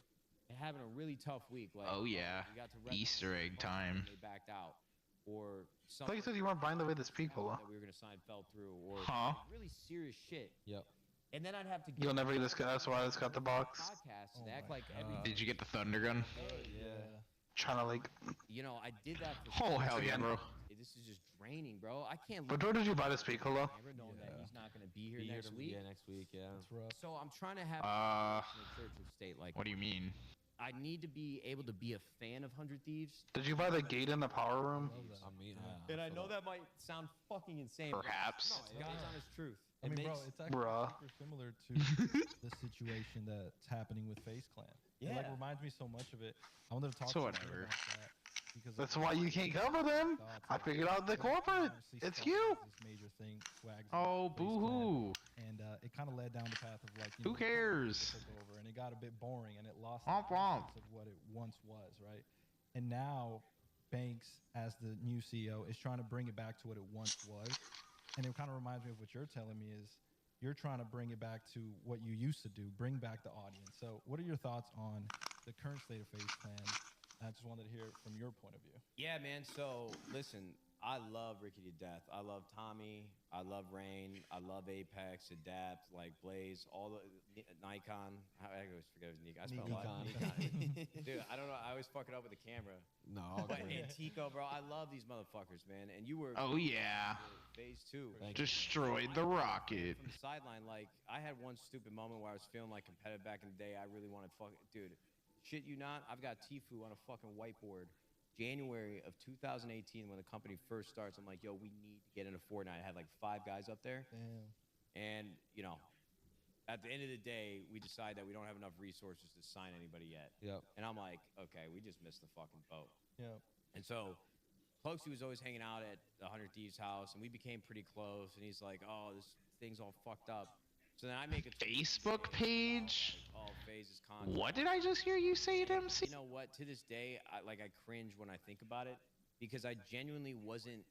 and having a really tough week. Like, Oh yeah, we got to Easter egg time. They backed out, or I thought you said you weren't buying the way the speed cola. that we were gonna sign fell through, or Huh? really serious shit. Yep. And then I'd have to. You'll never get this guy. That's why it's got the box. Podcast and act like every. Did you get the thunder gun? Yeah. Trying to like. You know, I did that for. Oh hell yeah, bro. This is just draining, bro. I can't. But where did you buy the speed cola? Never knowing that he's not gonna be here Be next week. Yeah, next week. Yeah. That's rough. So I'm trying to have in a church state. Like, What do you mean? I need to be able to be a fan of 100 Thieves. Did you buy the gate in the power room? I mean, And I know that might sound fucking insane. Perhaps. But God's honest truth. I mean, bro, makes- it's actually Bruh. super similar to the situation that's happening with FaZe Clan. It like Yeah. reminds me so much of it. I wanted to talk So to you whatever. about that because That's why you can't cover them. I figured out the corporate. It's you. This major thing, Swag's Oh, FaZe Clan, boo-hoo. and it kind of led down the path of like, Who cares? took over, and it got a bit boring, and it lost Womp the womp. essence of what it once was, right? And now Banks, as the new CEO, is trying to bring it back to what it once was, and it kind of reminds me of what you're telling me is you're trying to bring it back to what you used to do, bring back the audience. So what are your thoughts on the current state of FaZe Clan? I just wanted to hear it from your point of view. Yeah, man. So listen, I love Ricky to death. I love Tommy. I love Rain. I love Apex, Adapt, like Blaze, all the Nikon. I always forget his Nikon. I spell a lot. Nikon. Dude, I don't know. I always fuck it up with the camera. No. But Antico, bro, I love these motherfuckers, man. And you were. Oh yeah. Phase 2. Destroyed the rocket. From the sideline, like I had one stupid moment where I was feeling like competitive back in the day. I really wanted dude. Shit you not, I've got Tfue on a fucking whiteboard. January of 2018, when the company first starts, I'm like, yo, we need to get into Fortnite. I had like 5 guys up there. Damn. And, you know, at the end of the day, we decide that we don't have enough resources to sign anybody yet. Yep. And I'm like, okay, we just missed the fucking boat. Yeah. And so Cloaksy was always hanging out at the 100 Thieves house, and we became pretty close. And he's like, oh, this thing's all fucked up. So then I make a Facebook page? All phases content. What did I just hear you say at MC? You know what? To this day, I cringe when I think about it because I genuinely wasn't.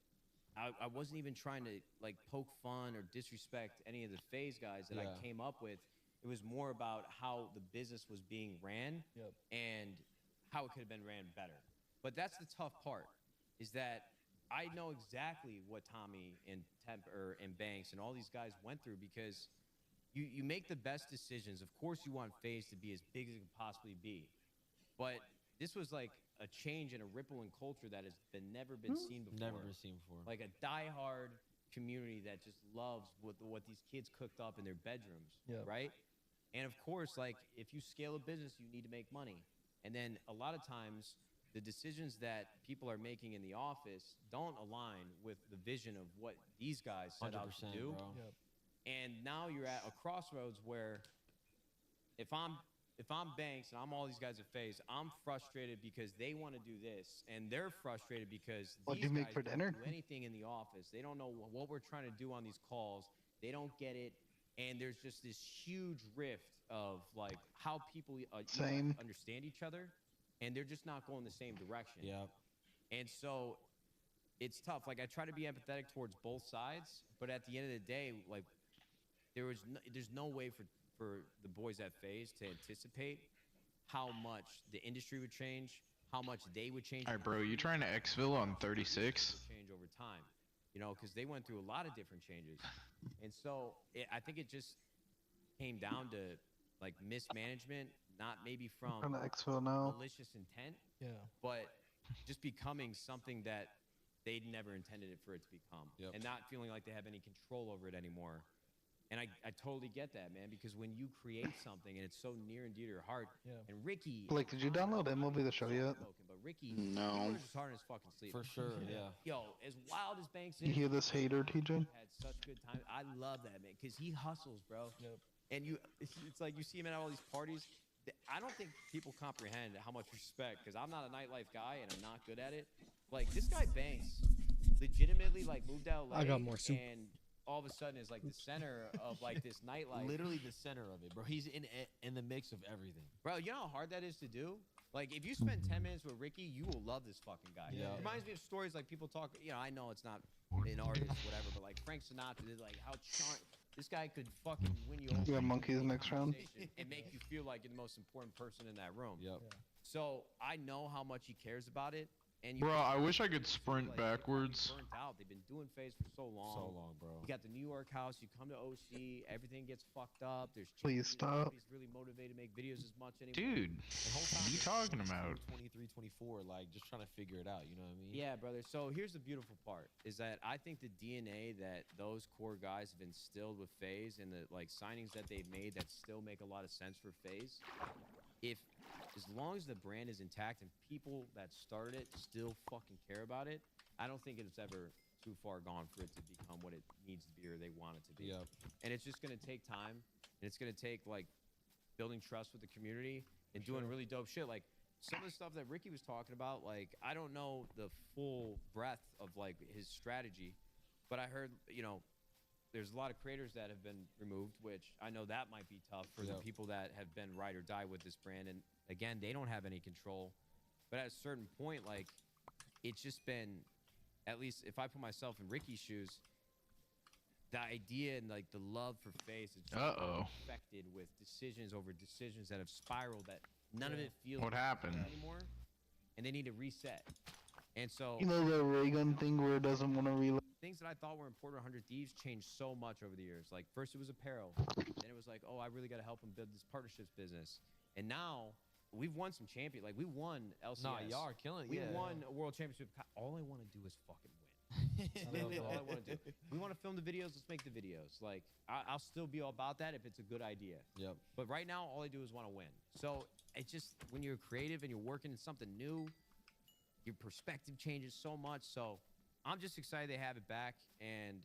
I wasn't even trying to like poke fun or disrespect any of the phase guys that I came up with. It was more about how the business was being ran and how it could have been ran better. But that's the tough part, is that I know exactly what Tommy and and Banks and all these guys went through because you make the best decisions. Of course, you want FaZe to be as big as it can possibly be, but this was like a change and a ripple in culture that has never been seen before. Never been seen before. Like a diehard community that just loves what these kids cooked up in their bedrooms, right? And of course, like if you scale a business, you need to make money. And then a lot of times, the decisions that people are making in the office don't align with the vision of what these guys set out to do. Bro. And now you're at a crossroads where if I'm Banks and I'm all these guys at FaZe, I'm frustrated because they want to do this, and they're frustrated because What'd these you make guys for don't dinner? do anything in the office. They don't know what we're trying to do on these calls. They don't get it, and there's just this huge rift of like how people Same. understand each other, and they're just not going the same direction. Yeah. And so it's tough. Like I try to be empathetic towards both sides, but at the end of the day, like there's no way for the boys at FaZe to anticipate how much the industry would change, how much they would change. All right, bro, you trying to exfil on 36? Change over time, you know, because they went through a lot of different changes, and so I think it just came down to like mismanagement, not maybe from I'm gonna exfil now. malicious intent, Yeah. but just becoming something that they never intended it for it to become, and not feeling like they have any control over it anymore. And I totally get that, man, because when you create something and it's so near and dear to your heart, and Ricky... Blake, did you download MLB The Show yet? But Ricky, No. he works as hard as fucking sleep. For sure, yeah. Yo, as wild as Banks You is, hear this hater, TJ? had such good time. I love that, man, because he hustles, bro. Yep. And it's like you see him at all these parties. I don't think people comprehend how much respect, because I'm not a nightlife guy and I'm not good at it. Like, this guy Banks legitimately, like, moved out LA I got more soup. and all of a sudden is like the center of like this nightlife. Literally the center of it, bro. He's in the mix of everything. Bro, you know how hard that is to do? Like, if you spend 10 minutes with Ricky, you will love this fucking guy. Yeah. It reminds me of stories like people talk, you know, I know it's not an artist, whatever, but like Frank Sinatra did, like how this guy could fucking win you over. We have monkeys next round. And make you feel like you're the most important person in that room. Yep. So I know how much he cares about it. And Bro, I wish I could like, sprint they're backwards. Burnt out. They've been doing FaZe for so long. So long, bro. You got the New York house. You come to OC. Everything gets fucked up. There's Please stop. Nobody's really motivated to make videos as much anymore. Dude, The whole what are you talking about? 23, 24, like just trying to figure it out. You know what I mean? Yeah, brother. So here's the beautiful part: is that I think the DNA that those core guys have instilled with FaZe and the like signings that they've made that still make a lot of sense for FaZe, if as long as the brand is intact and people that started it still fucking care about it, I don't think it's ever too far gone for it to become what it needs to be or they want it to be. Yep. And it's just gonna take time, and it's gonna take like building trust with the community and doing really dope shit. Like some of the stuff that Ricky was talking about, like I don't know the full breadth of like his strategy, but I heard, you know, there's a lot of creators that have been removed, which I know that might be tough for the people that have been ride or die with this brand. And again, they don't have any control. But at a certain point, like it's just been, at least if I put myself in Ricky's shoes, the idea and like the love for FaZe is just affected with decisions over decisions that have spiraled that none of it feels What happened? anymore, and they need to reset. And so You know the ray gun thing where it doesn't want to reload? things that I thought were important 100 Thieves changed so much over the years. Like first it was apparel, then it was like, oh, I really got to help them build this partnerships business. And now we've won some champions. Like we won LCS. Nah, y'all are killing it. We Yeah. won a world championship. All I want to do is fucking win. That's literally all I want to do. We want to film the videos. Let's make the videos. Like I'll still be all about that if it's a good idea. Yep. But right now, all I do is want to win. So it's just when you're creative and you're working in something new, your perspective changes so much. So I'm just excited they have it back, and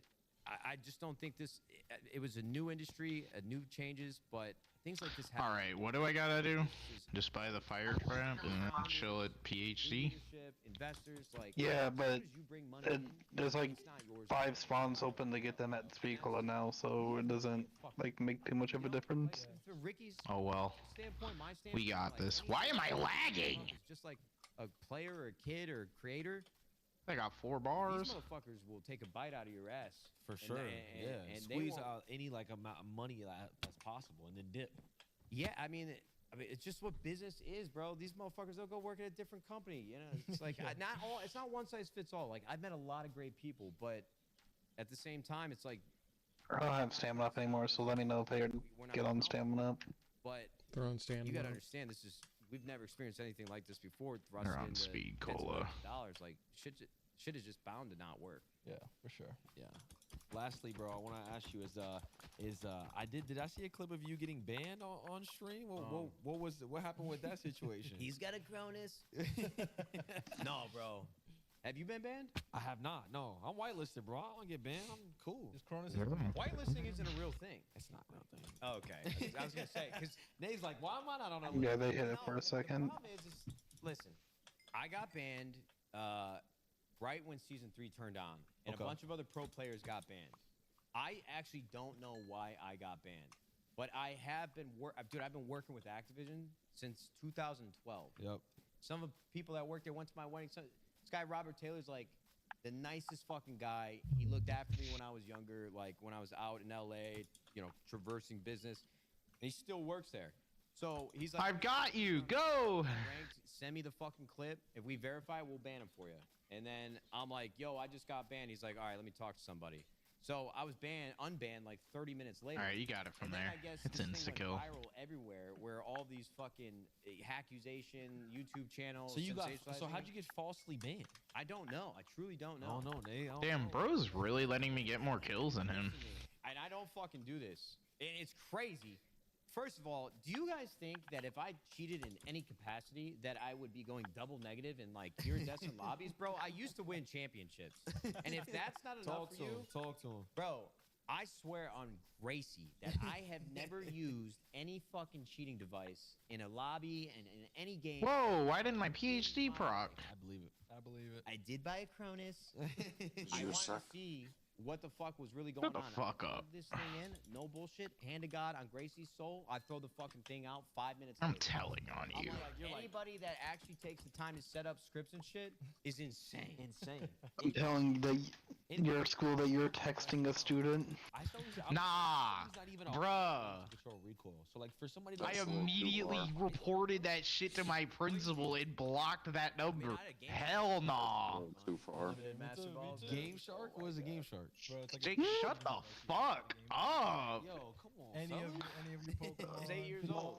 I just don't think it was a new industry, new changes, but things like this happen. All right, what do I gotta do? Just buy the fire trap and then chill at PHC? Leadership, investors, like Yeah, as but soon as you bring money in, there's like it's not yours 5 spawns open to get them at Spicola now, so it doesn't like make too much of a difference. Like, for Ricky's Oh well. standpoint, my standpoint, We got like, this. anything Why am I that lagging? is just like a player or a kid or a creator, I got 4 these bars. motherfuckers will take a bite out of your ass. For And sure. they- yeah. and they Squeeze won't- out any like amount of money that's possible and then dip. Yeah, I mean, I mean, it's just what business is, bro. These motherfuckers, they'll go work at a different company. You know, it's like it's not one size fits all. Like I've met a lot of great people, but at the same time, it's like I don't have stamina up anymore, so let me know if they get on stamina up. But They're on stamina. you gotta understand, we've never experienced anything like this before. They're on speed cola. Dollars, like shit is just bound to not work. Yeah, for sure. Yeah. Lastly, bro, I want to ask you did I see a clip of you getting banned on stream? What happened with that situation? He's got a Cronus. No, bro. Have you been banned? I have not. No, I'm whitelisted, bro. I don't get banned. I'm cool. Is Cronus Whitelisting isn't a real thing. It's not a real thing. Oh, okay. I was gonna say because Nate's like, why am I not on a list? Yeah, they hit it for a second. The problem is, listen, I got banned right when season 3 turned on, and a bunch of other pro players got banned. I actually don't know why I got banned, but I have been I've been working with Activision since 2012. Yep. Some of the people that worked there went to my wedding. This guy Robert Taylor's like the nicest fucking guy. He looked after me when I was younger, like when I was out in LA, you know, traversing business, and he still works there. So he's like, I've got you. Go. Ranked, send me the fucking clip. If we verify, we'll ban him for you. And then I'm like, yo, I just got banned. He's like, all right, let me talk to somebody. So I was unbanned like 30 minutes later. All right, you got it from there. I guess it's insta-kill. Viral everywhere, where all these fucking accusation YouTube channels. So how'd you get falsely banned? I don't know. I truly don't know. Oh no, Nate. Damn, bro's really letting me get more kills than him. And I don't fucking do this. And it's crazy. First of all, do you guys think that if I cheated in any capacity that I would be going double negative in like iridescent lobbies? Bro, I used to win championships. And if that's not enough for you, talk to him. Bro, I swear on Gracie that I have never used any fucking cheating device in a lobby and in any game. Whoa, why didn't my PhD proc? I believe it. I believe it. I did buy a Cronus. I wanted to see what the fuck was really going Shut on. the fuck up. This thing in, no bullshit. Hand to God on Gracie's soul, I throw the fucking thing out 5 minutes I'm later. telling on you. Anybody that actually takes the time to set up scripts and shit is insane. Insane. I'm telling you that your school that you're texting a student. Nah, bruh. Control recoil. So like for somebody, I immediately reported that shit to my principal and blocked that number. Hell nah. Too far. Game Shark? What is a Game Shark? Bro, it's like Jake, shut the fuck up. Yo, come on. any of you Pokemon. He's 8 years old.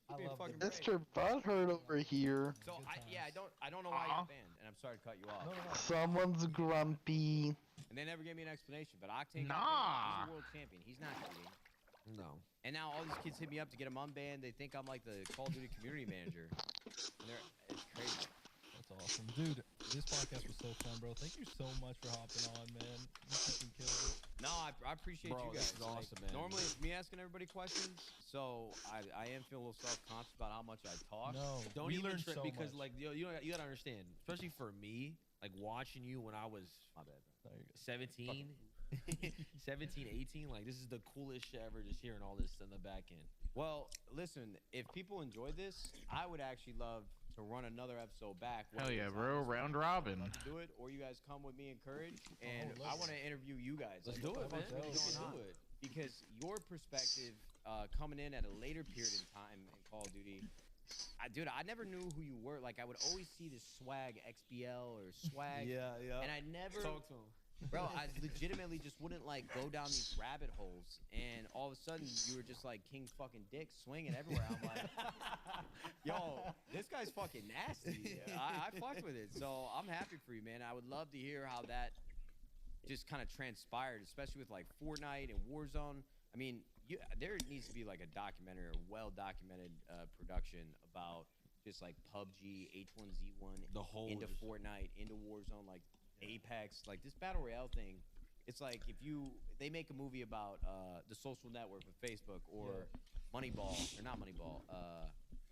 I love fucking them. great. Mr. Butthurt over here. So I don't know why you got banned, and I'm sorry to cut you off. No. Someone's grumpy. And they never gave me an explanation. But Octane, Nah. he's a world champion. He's not cheating. No. And now all these kids hit me up to get them unbanned. They think I'm like the Call of Duty community manager. And it's crazy. That's awesome, dude. This podcast was so fun, bro. Thank you so much for hopping on, man. You fucking killed it. No, I appreciate Bro, you guys. this is awesome, man. Normally it's me asking everybody questions, so I am feeling a little self-conscious about how much I talk. No, Don't we even learned trip so because much. like you gotta understand, especially for me, like watching you when I was my bad, No, you're good. 17, 17, 18, like this is the coolest shit ever. Just hearing all this in the back end. Well, listen, if people enjoy this, I would actually love to run another episode back. Hell yeah, bro. Round robin. I'd love to do it, or you guys come with me and Courage, and let's- I want to interview you guys. Let's Like, do it, what man. the fuck is Let's going do on? it. Because your perspective coming in at a later period in time in Call of Duty, dude, I never knew who you were. Like, I would always see this swag XBL or swag, Yeah. and I never, Talk to him. bro, I legitimately just wouldn't like go down these rabbit holes, and all of a sudden you were just like King fucking Dick swinging everywhere. I'm like, yo, this guy's fucking nasty. I fucked with it, so I'm happy for you, man. I would love to hear how that just kind of transpired, especially with like Fortnite and Warzone. I mean, there needs to be like a documentary or well-documented production about just like PUBG, H1Z1, The whole into just- Fortnite, into Warzone, like Apex, like this battle royale thing. It's like if they make a movie about the social network with Facebook or Moneyball, or not Moneyball.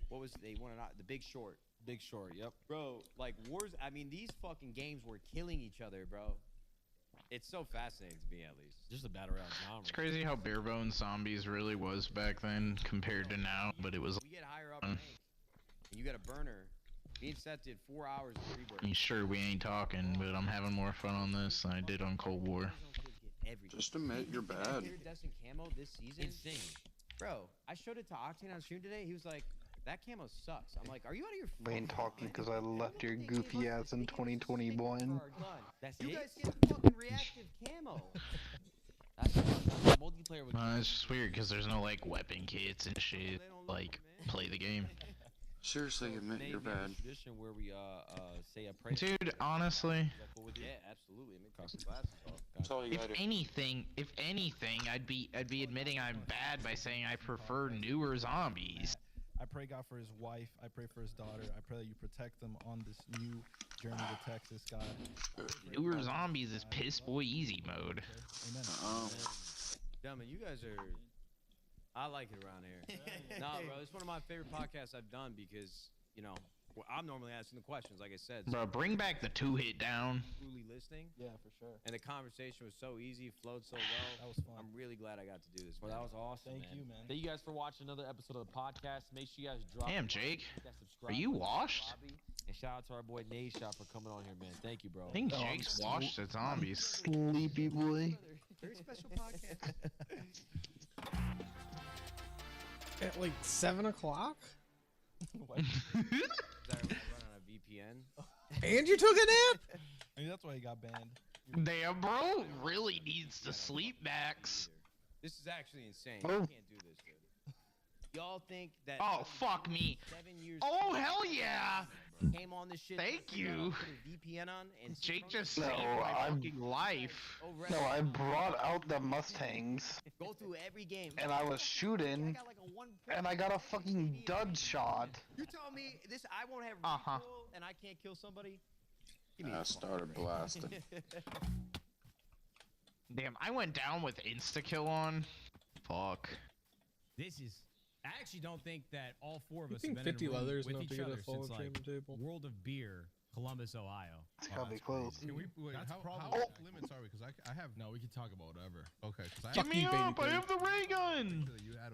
What was they wanted the Big Short? Big Short. Yep. Bro, like wars. I mean, these fucking games were killing each other, bro. It's so fascinating to me, at least. Just a battle royale genre. It's crazy how bare bones zombies really was back then compared to now, but it was. We get higher up in rank, and you got a burner. Me and Seth did 4 hours of free burn. Sure, we ain't talking, but I'm having more fun on this than I did on Cold War. Everything. Just admit you're bad. Iridescent camo this season. Insane. Bro, I showed it to Octane on stream today. He was like, that camo sucks. I'm like, are you out of your We ain't talking because I left your goofy ass in 2021. That's You it. guys get fucking reactive camo. That's multiplayer with. It's just weird because there's no like weapon kits and shit. Like play the game. Seriously, admit you're bad. Tradition where we say a prayer. Dude, honestly, Yeah, absolutely. I mean, cross the glasses off. That's all you if gotta do. anything, I'd be admitting I'm bad by saying I prefer newer zombies. I pray God for his wife. I pray for his daughter. I pray that you protect them on this new journey to Texas, God. Newer zombies is piss boy easy mode. Amen. Gentlemen, you guys are. I like it around here. Nah, bro, it's one of my favorite podcasts I've done because, you know, I'm normally asking the questions, like I said. So Bro, bring back the 2-hit down. truly listening. Yeah, for sure. And the conversation was so easy, flowed so well. That was fun. I'm really glad I got to do this. Well, that was awesome. Thank you, man. Thank you guys for watching another episode of the podcast. Make sure you guys drop. Damn, a like, Jake. hit that subscribe Are you button, washed? Lobby, and shout out to our boy Nashot for coming on here, man. Thank you, bro. I think No, I'm Jake's washed at zombies. Sleepy boy. Very special podcast. At like 7 o'clock? I run on a VPN. And you took a nap? I mean, that's why he got banned. Damn, bro, really needs to sleep, Max. This is actually insane. Oh. You can't do this, dude. Y'all think that? Oh, fuck me. 7 years. Oh, hell yeah. Came on this shit. Thank figured out you. how to put a VPN on and Jake just No, saved my I'm- fucking life. over No, I brought out the Mustangs go through every game. and I was I shooting got like a 1. and I got a fucking dud shot. You tell me this? I won't have Uh-huh. recoil and I can't kill somebody. Give me I a started blasting. Damn, I went down with insta-kill on. Fuck. This is. I actually don't think that all four of You us think have been 50 in a room leathers with enough each to get a other full since like treatment table? World of Beer, Columbus, Ohio. It's gotta be close. Can we wait? That's How probably- off limits are we? Because I have no. We can talk about whatever. Okay. Because I Give have me you, baby up, I pig. have the ray gun. picture that you had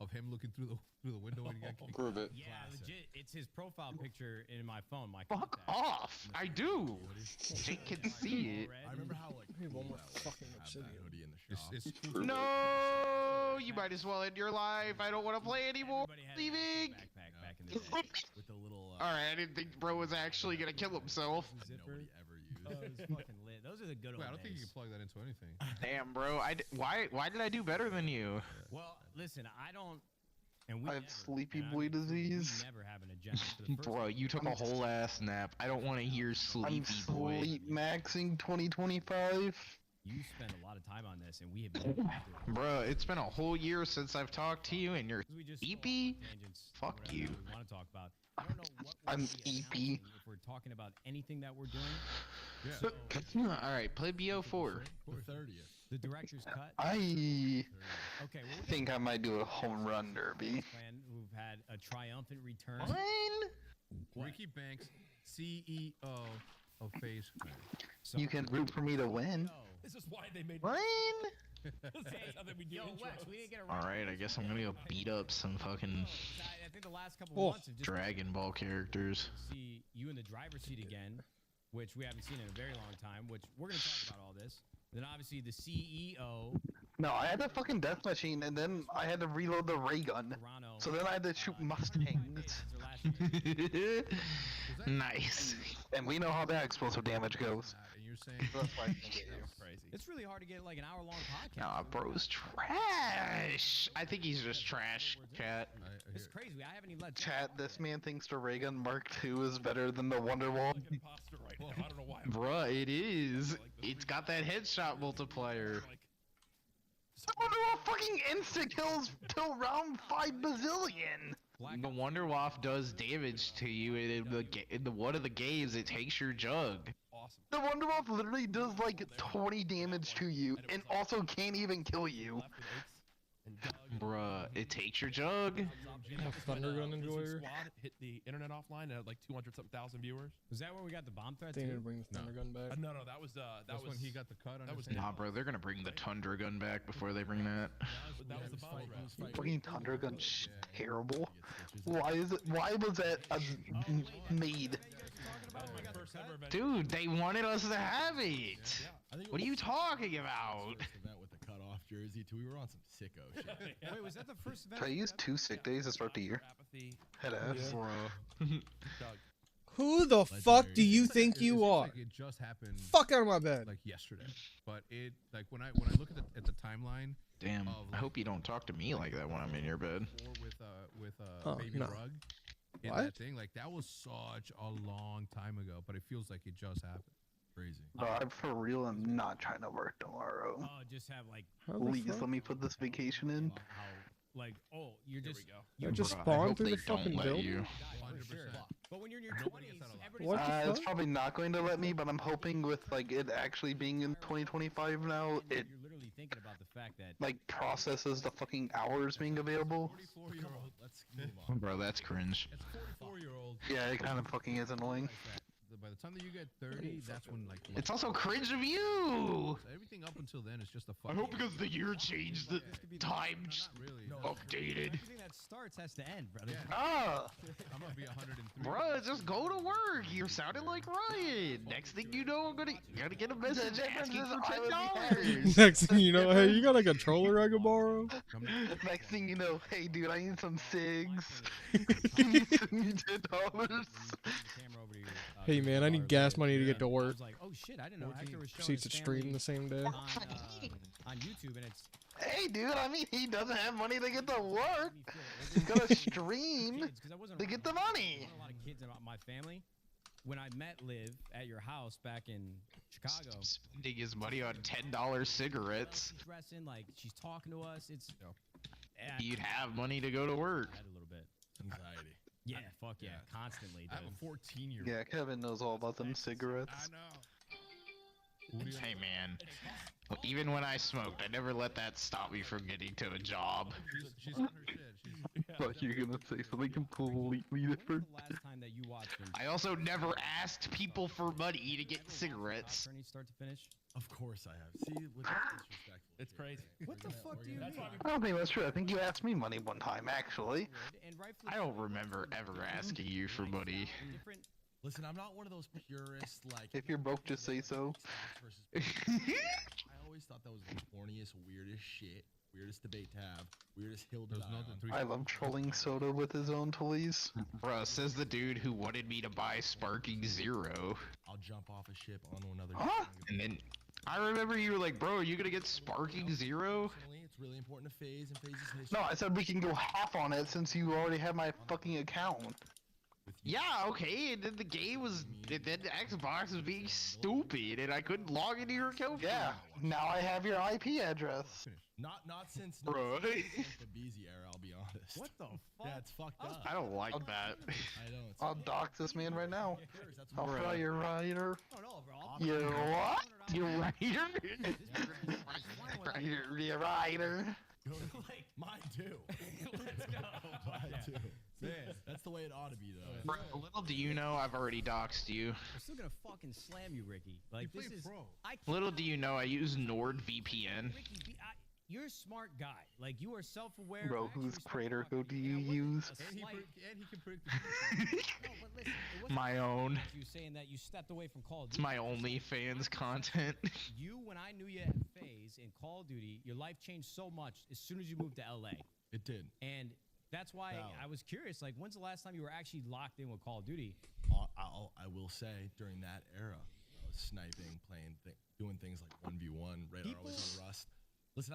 of him looking through the window when he got kicked. Prove it. Yeah, legit. It's his profile picture in my phone. My Fuck contacts. off. I do. Jake can see it. Red. I remember how like Hey, one cool more that was fucking to have obsidian. that hoodie in the shop. It's Prove it. No, you might as well end your life. I don't want to play anymore. Everybody had an Leaving. actual backpack back in the day with the little. Alright, I didn't think bro was actually gonna kill himself. nobody ever used. Oh, it was fucking lit. Those are the good old Wait, I don't think you days. can plug that into anything. Damn, bro. Why did I do better than you? Well, listen, I don't. And we I have never, sleepy and I- boy disease. We never have an agenda for the first Bro, you took a I'm- whole ass nap. I don't want to hear I'm sleepy boy. sleep maxing 2025. You spend a lot of time on this, and we have been. Bro, it's been a whole year since I've talked to you and you're We just EP? Fuck whatever you. We want to talk about. I don't know what I'm we're gonna be EP. announcing if we're talking about anything that we're doing. Yeah. Alright, play BO4. The 30th. The director's cut. I Okay, well, we think I might do a home run derby. plan who've had a triumphant return. Fine. Ricky Banks, CEO of FaZe. So, You can root for me to win. This is why they made. Fine. Yo, Wex, we didn't get around. Alright, I guess I'm gonna go beat up some fucking I think the last couple Oh. of months have just Dragon Ball characters. see you in the driver's seat again, which we haven't seen in a very long time. Which we're gonna talk about all this. Then obviously the CEO, No, I had a fucking death machine and then I had to reload the ray gun. Toronto. So then I had to shoot Mustangs. Nice. And we know how that explosive damage goes. And you're saying That's why I can get you. crazy. It's really hard to get like an hour-long podcast. Nah, bro's trash. I think he's just trash, chat. It's crazy. I haven't even let Chat, this man thinks the ray gun Mark II is better than the Wonderwall. Imposter right now. I don't know why. Bruh, it is. It's got that headshot multiplier. The Wonderwall fucking insta-kills till round 5 bazillion! The Wonder Waff does damage to you, and in the one of the games, it takes your jug. Awesome. The Wonderwall literally does like 20 damage to you and also can't even kill you. Left with Oaks and Doug and- Bruh, it takes your jug. Thunder Gun Lizard enjoyer. Squad hit the internet offline and had like 200-something thousand viewers. Was that where we got the bomb threats? They need too? to bring the No. Thunder Gun back. No, that was That's when he got the cut on that his was hand. Nah, bro, they're gonna bring the Tundra gun back before they bring that. that was the bomb threat. Fucking Thunder Gun's terrible. Why was that made? That was my first ever event. Dude, they wanted us to have it. I think it What are was you talking about? first event with the cutoff Jersey too. We were on some sicko shit. Wait, was that the first event? Should I use 2 sick days to start the year? Head ass. Bro. Doug, Who the fuck do you think it you seems are? Like it just happened. Fuck out of my bed. Like yesterday, but it like when I look at the timeline. Damn. Of, I hope you don't talk to me like that when I'm in your bed. With Oh, baby no. rug. In What? that thing, like that was such a long time ago, but it feels like it just happened. Crazy. Bro, I'm for real. I'm not trying to work tomorrow. Oh, just have like, How the Please fuck? let me put this vacation in. how, like, oh, you're Here just. we go. You I just Bro, I spawned hope through they the fucking don't let building. you. For sure. 100%. But when you're in your Nobody 20s, gets out alive. everybody's What the It's fuck? probably not going to let me, but I'm hoping with like it actually being in 2025 now, it You're literally thinking about the fact that. like processes the fucking hours being available. 44-year-old. Let's move on. Bro, that's cringe. It's 44-year-old. Yeah, it kind of fucking is annoying. By the time that you get 30, that's when like. It's also cringe of you. So everything up until then is just a I fucking. hope because the year changed, the time just Not really. updated. Everything that starts has to end, brother. Yeah. Ah! I'm gonna be 103. Bruh, just go to work. You're sounding like Ryan. Next thing you know, I'm gonna get a message asking for $10. Next thing you know, hey, you got a controller I can borrow? Next thing you know, hey dude, I need some cigs. Can you send me $10? Hey, man, I need gas money to get to I work. was like, oh shit, I didn't know Hector was showing Proceeds to his stream family the same day. on YouTube, and it's. Hey dude, I mean he doesn't have money to get to work. He's gonna stream to get the money. A lot of kids in my family. When I met Liv at your house back in Chicago, Spending his money on $10 cigarettes. she's dressing like she's talking to us. It's. You'd have money to go to work. I had a little bit. Anxiety. Yeah, fuck yeah, Yeah. constantly. I have Dude. a 14-year-old. Yeah, Kevin knows all about them cigarettes. I know. Hey man, even when I smoked, I never let that stop me from getting to a job. She's on her shit. She's. Thought you were gonna say something completely different. The last time that you watched him. I also never asked people for money to get cigarettes. Attorney start to finish. Of course I have. See, look, that's disrespectful. It's crazy. What the fuck do you mean? I don't think that's true. I think you asked me money one time, actually. And rightfully I don't remember ever asking you for money. different. Listen, I'm not one of those purists like. If you're broke, just say so. versus- I always thought that was the corniest, weirdest shit, weirdest debate to have, weirdest hill to die on. I love trolling soda with his own toys. Bruh, says the dude who wanted me to buy Sparking Zero. I'll jump off a ship onto another. Huh? And then I remember you were like, bro, are you gonna get Sparking Zero? Personally, it's really important to phase and phases history. No, I said we can go half on it since you already have my fucking account. With you. Yeah, okay, and then the game was, and then Xbox was being stupid, and I couldn't log into your account. Yeah, now I have your IP address. Not since Bro. the Beezy era, I'll be honest. What the fuck? Yeah, it's fucked up. I don't like that. I know. It's I'll dox this man right now. That's I'll what fry your rider. I don't know, bro. Your what? You're right. Your rider. Like, mine too. let's go. Mine too. Man. That's the way it ought to be, though. Bro, little do you know, I've already doxed you. I'm still gonna fucking slam you, Ricky. Like You this play is. pro. I Little do you know, I use NordVPN. Ricky, you're a smart guy. Like you are self-aware. Bro, I actually whose respect creator the fuck code do out of you it. Yeah, it use? wasn't a And he, slight- and he can predict the future. No, but listen, it wasn't My a own. slight to you saying that you stepped away from Call of It's Duty. my OnlyFans content. You, when I knew you at FaZe in Call of Duty, your life changed so much as soon as you moved to LA. It did. And that's why Valid. I was curious, like, when's the last time you were actually locked in with Call of Duty? I will say, during that era, I was sniping, playing, doing things like 1v1, radar always on Rust. Listen,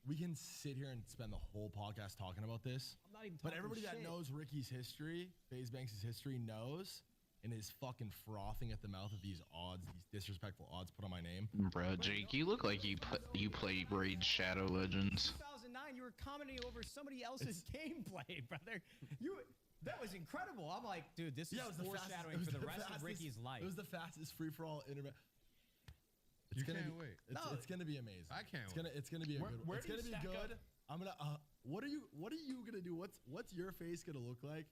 we can sit here and spend the whole podcast talking about this, I'm not even but talking everybody shit. that knows Ricky's history, FaZe Banks' history, knows and is fucking frothing at the mouth of these odds, these disrespectful odds put on my name. Bruh, Jake, you look like you play Raid Shadow Legends. 2009, you were commenting over somebody else's gameplay, brother. That was incredible. I'm like, dude, this is Yeah, it was the foreshadowing fastest, for the rest of Ricky's life. It was the fastest free-for-all internet. You can't wait. It's gonna be amazing. I can't It's gonna be a good. where It's do you gonna be stack good. up? I'm gonna. What are you gonna do? What's your face gonna look like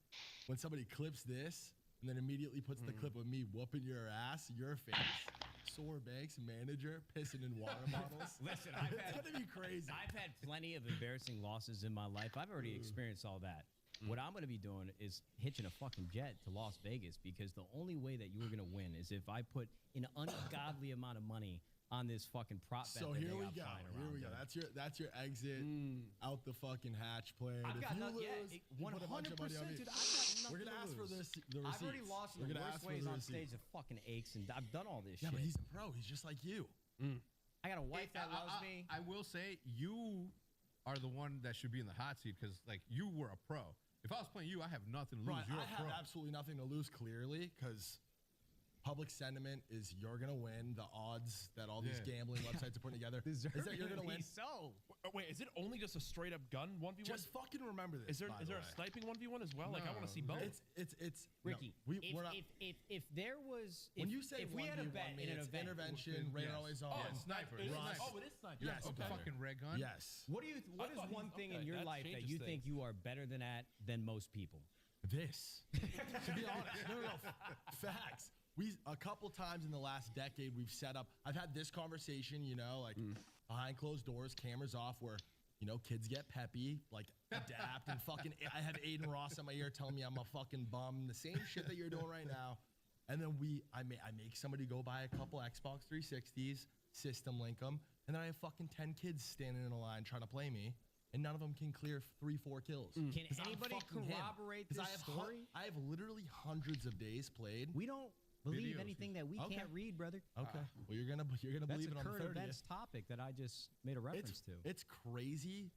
when somebody clips this and then immediately puts the clip of me whooping your ass? Your face, Sore Banks manager pissing in water bottles. Listen, It's gonna be crazy. I've had plenty of embarrassing losses in my life. I've already experienced all that. What I'm going to be doing is hitching a fucking jet to Las Vegas because the only way that you are going to win is if I put an ungodly amount of money on this fucking prop bet. So that here they we got go. flying Here we around, go. dude. That's your exit out the fucking hatch plan. I've If got you nothing. lose, Yeah, you put a bunch of money on 100%, me. dude. I've got nothing. We're gonna ask for lose. the receipts. I've already lost in We're the gonna worst ask for ways the on receipts. stage that fucking aches, and I've done all this Yeah, shit. but he's a pro. He's just like you. I got a wife that loves me. I will say you are the one that should be in the hot seat because like you were a pro. If I was playing you, I have nothing to lose. Right, You're I a have pro. absolutely nothing to lose, clearly, because public sentiment is you're gonna win. The odds that all these gambling websites are putting together is that you're gonna win. So Wait, is it only just a straight up gun 1v1? Just fucking remember this. Is there by is the there way. a sniping 1v1 as well? Like I want to see both. It's Ricky, no, if, we're not. if there was When you say if we had a 1v1 bet me, in an it's event, intervention, rain always on. Oh, it's sniper. It is Rust. sniper. Oh, it is sniper. Yes, a brother. fucking red gun. Yes. what do you? What is thought one he's- thing okay, in your that life that changes you think things. you are better than at than most people? This. To be honest, no. Facts. A couple times in the last decade we've set up. I've had this conversation, like behind closed doors, cameras off, where kids get peppy, like adapt and fucking. I have Aiden Ross in my ear telling me I'm a fucking bum. The same shit that you're doing right now. And then I make somebody go buy a couple Xbox 360s, system link them, and then I have fucking 10 kids standing in a line trying to play me. And none of them can clear 3-4 kills. Can 'Cause I'm anybody fucking him. corroborate 'Cause this story? I have literally hundreds of days played. We don't believe Videos. anything that we Okay. can't read, brother. Okay. Well, you're gonna That's believe a it on the current 30th. events topic that I just made a reference to. It's crazy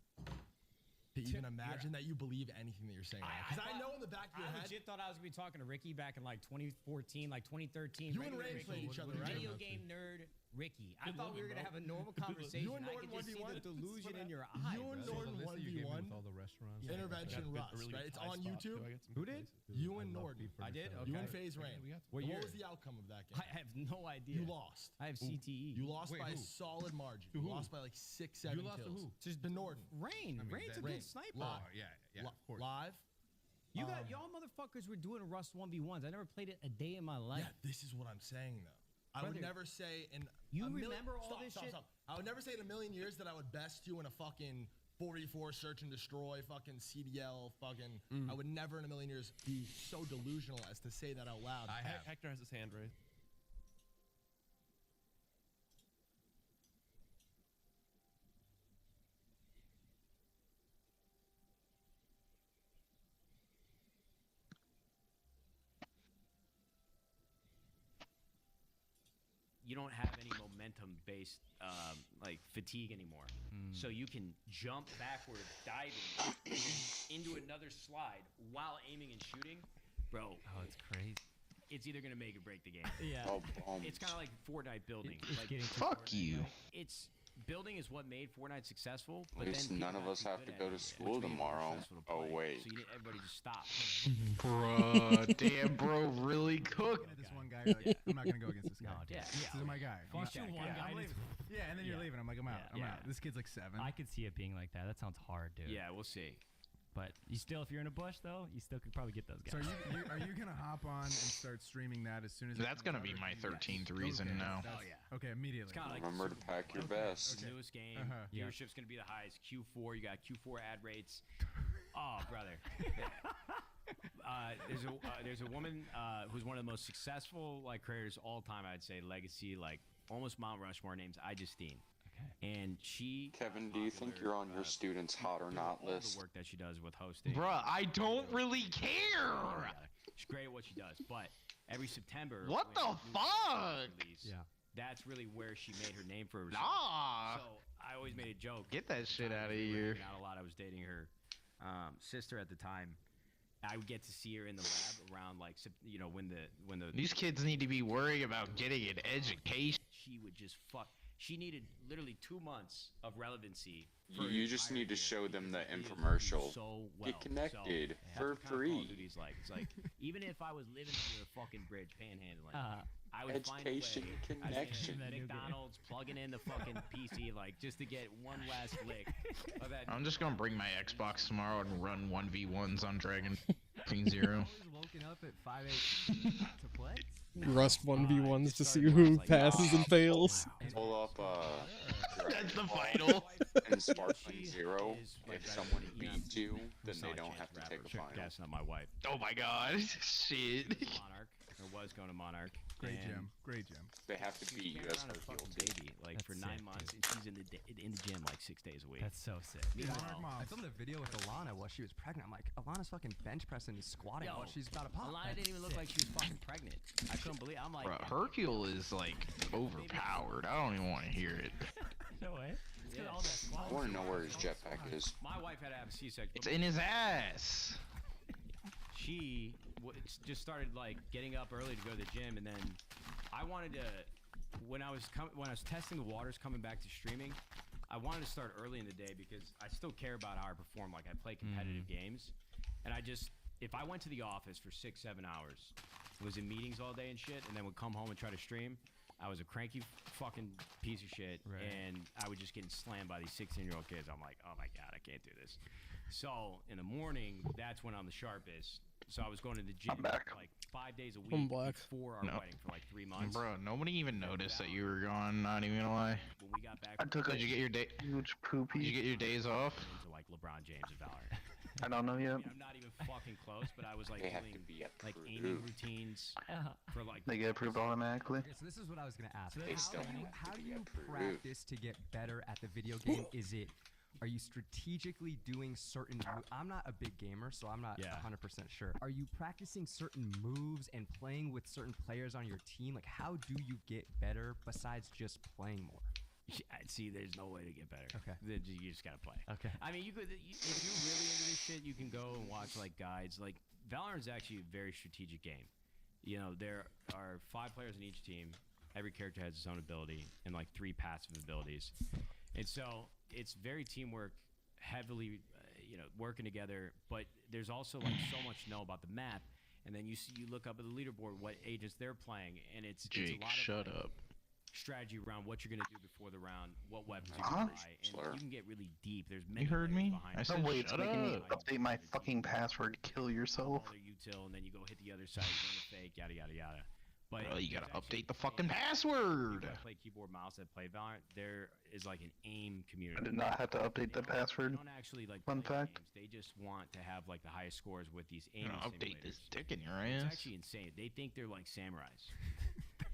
to even imagine that you believe anything that you're saying. Because I know in the back of your I head, legit thought I was gonna be talking to Ricky back in like 2014, like 2013. You and regular Ray Ricky, played each other, right? Video game nerd Ricky. I thought we were gonna have a normal conversation. You and I Norton could just see 1v1? the delusion in your eye. You and bro. Norton The list that you gave me 1v1, with all the restaurants. intervention I got Rust, a really right? good It's pie on spot. YouTube. Do I get some Who did? places? You and Norton. I did? You Okay. and FaZe Rain. What What year? was the outcome of that game? I have no idea. You lost. I have CTE. You lost Wait, by a who? solid margin. To You who? lost by like 6-7 You lost to kills. who? Just To Norton. Rain. I mean, Rain's a that- good Rain. sniper. Live. Oh, yeah, of course. Live. You got y'all motherfuckers were doing Rust 1v1s. I never played it a day in my life. Yeah, this is what I'm saying though. I would Brother, never say in you a million, remember all stop, this stop, shit? Stop. I would never say in a million years that I would best you in a fucking 44 search and destroy fucking CDL fucking. I would never in a million years be so delusional as to say that out loud. I have. Hector has his hand raised. You don't have any momentum-based like fatigue anymore, so you can jump backwards, diving into another slide while aiming and shooting, bro. Oh, it's crazy. It's either gonna make or break the game. Yeah. Oh, It's kind of like Fortnite building. It's Like, getting too Fuck Fortnite, you. right? it's building is what made Fortnite successful. At But least then none people of got us too have good to at go to it, school which made it more tomorrow. successful to Oh, play. wait. So you need everybody to stop. Bruh, damn, bro, really cooked. Looking at this one guy, you're like, I'm not gonna go against this guy. No, dude. Yeah. This is my guy. Fuck Yeah, you, one guy. I'm leaving. Yeah, and then you're Yeah. leaving. I'm like, I'm out. I'm Yeah. out. This kid's like 7. I could see it being like that. That sounds hard, dude. Yeah, we'll see. But you still, if you're in a bush though, you still could probably get those guys. So are you gonna hop on and start streaming that as soon as? it That's comes gonna out, be or my do you- 13th reason now. that's- Oh, yeah. Okay, immediately. It's kind of like Remember to Super Bowl, pack your like, best. it's the newest game. Yeah. Viewership's gonna be the highest. Q4, you got Q4 ad rates. Oh, brother. There's a woman who's one of the most successful like creators all time. I'd say legacy, like almost Mount Rushmore. Name's Justine. Okay. And she. Kevin, do you think you're on your students' hot or not all list? The work that she does with hosting. Bruh, I don't really Oh, care. yeah. She's great at what she does, but every September. What when the new seasons fuck? release, Yeah. That's really where she made her name for herself. Nah. So I always made a joke. Get that shit Time out of we were here. hanging out a lot. I was dating her sister at the time. I would get to see her in the lab around like when the These kids need to be worrying about getting an education. she would just fuck. She needed literally 2 months of relevancy. For You an just entire need to year show them the because she did infomercial. So well. Get connected So, for that's what kind of Call free. of Duty's like. It's like even if I was living under a fucking bridge, panhandling, I would Education find a way. connection. I'd be at McDonald's, plugging in the fucking PC, like just to get one last lick of that. I'm just gonna bring my Xbox tomorrow and run 1v1s on Dragon King Zero. Always woken up at 5 a.m. to play. Rust 1v1s to see started who like, passes and fails. Pull up That's the final. and Sparkling Zero. is, like, If right someone away, beats you, then It's they not don't Chance have to the take Rapper. a final. Gassing up my wife. Oh my god. Shit. Monarch. Or was going to Monarch. Great and gym. Great gym. They have to she's beat you carrying as around her a fucking heel team. baby like That's for sick, 9 months, dude. and she's in the gym like 6 days a week. That's so sick. Monarch I moms. filmed a video with Alana while she was pregnant. I'm like, Alana's fucking bench pressing and squatting while she's about to pop. Alana didn't even look like she was fucking pregnant. I couldn't believe. I'm like, Bro, Hercule is like overpowered. I don't even want to hear it. No way. It's 'cause Yeah. all that squat. I want to know where his jetpack is. my wife had to have a C-section. It's in his ass. She just started like getting up early to go to the gym, and then I wanted to when I was testing the waters coming back to streaming, I wanted to start early in the day because I still care about how I perform. Like I play competitive games, and if I went to the office for 6-7 hours, was in meetings all day and shit, and then would come home and try to stream, I was a cranky fucking piece of shit, and I would just get slammed by these 16-year-old kids. I'm like, oh my god, I can't do this. So in the morning, that's when I'm the sharpest. So I was going to the gym like 5 days a week before our wedding for like 3 months. Bro, nobody even noticed that you were gone. Not even gonna lie. When we got back, Did you get your day? Huge poopy. Did you get your days off? into like LeBron James and Valorant. I don't know yet. I mean, I'm not even fucking close, but I was like They have doing to be like approved. aiming routines for like. They get approved automatically. Okay, so this is what I was gonna ask. They still How have do to be you approved. practice to get better at the video game? Are you strategically doing certain I'm not a big gamer, so I'm not 100% sure. Are you practicing certain moves and playing with certain players on your team? Like, how do you get better besides just playing more? See, there's no way to get better. Okay. You just gotta play. Okay. I mean, if you're really into this shit, you can go and watch like guides. Like Valorant is actually a very strategic game. You know, there are 5 players in each team. Every character has its own ability and like 3 passive abilities, and so it's very teamwork, heavily, working together. But there's also like so much to know about the map, and then you look up at the leaderboard what agents they're playing, and it's a Jake, lot of shut like, up. strategy around what you're gonna do before the round, what weapons you're gonna buy, and you can get really deep. There's many You heard layers me? behind I it. said No way it's shut making me up. update my fucking password. Kill yourself. Other util, and then you go hit the other side, you go to fake, yada yada yada. But Bro, you there's gotta actually update the a- fucking password. People that play keyboard mouse that play Valorant, there is like an aim community. I did not have to update the password. They don't actually like Fun play fact. games. They just want to have like the highest scores with these You aiming know, update this simulators. dick in your It's ass. actually insane. They think they're like samurais.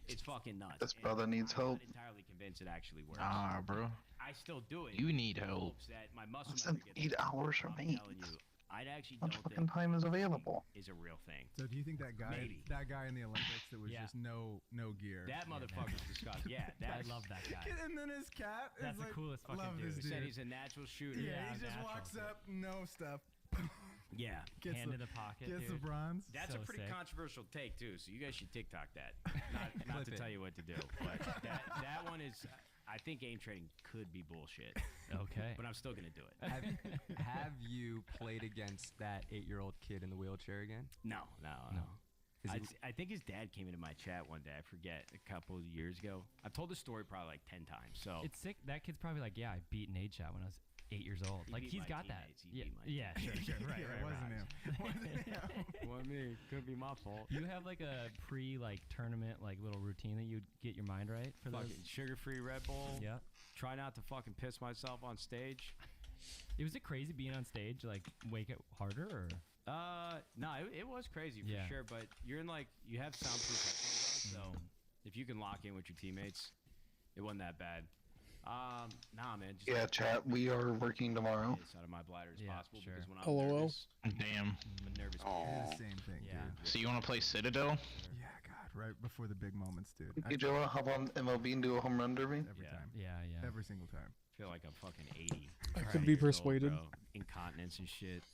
It's fucking nuts. This And brother needs I'm help. not entirely convinced it actually works. Nah, bro. I still do it. You need in help. hopes that my muscle Less memory than gets 8 hours better. I'm remains. telling you, I actually How much don't fucking think time is available? is a real thing. So do you think that guy, Maybe. that guy in the Olympics that was Yeah. just no gear? That motherfucker's disgusting. Yeah, I that's, love that guy. And then his cat is That's the like, coolest fucking love dude. this He said dude. he's a natural shooter. Yeah, Yeah, he just natural. walks up, no stuff. Yeah. Gets Hand the, in the pocket, gets the dude. bronze. That's So a pretty sick. controversial take too, so you guys should TikTok that. Not Clip to it. tell you what to do, but that one is. I think aim trading could be bullshit, Okay. but I'm still gonna do it. Have you played against that 8-year-old kid in the wheelchair again? No. Is I, it- I think his dad came into my chat one day. I forget, a couple of years ago. I've told the story probably like 10 times. So It's sick. That kid's probably like, yeah, I beat Nate Chat when I was 8 years old. He Like beat he's my got that. teammates. He Yeah, beat my sure, right, Yeah, right, it wasn't right. him. Well, me, could be my fault. You have like a tournament like little routine that you get your mind right for those. Fucking sugar-free Red Bull. Yeah. Try not to fucking piss myself on stage. Was it crazy being on stage? Like wake it harder or? No, it was crazy for Yeah. sure. But you're in like you have soundproof headphones on, so if you can lock in with your teammates, it wasn't that bad. Nah, man. Just Yeah, chat. We are working tomorrow. As out of my bladder as Yeah, possible sure. because when I'm LOL. nervous, Damn. I'm a nervous. Aw. It's the same thing, Yeah. dude. So you want to play Citadel? Yeah, God, right before the big moments, dude. Hey, Joe, wanna hop on MLB and do a home run derby? Every Yeah. time. Yeah. Every single time. I feel like I'm fucking 80. I Right. could be Years old, persuaded. bro. Incontinence and shit.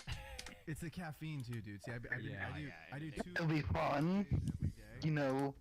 It's the caffeine too, dude. See, I do Yeah. two It'll be fun. every day. You know,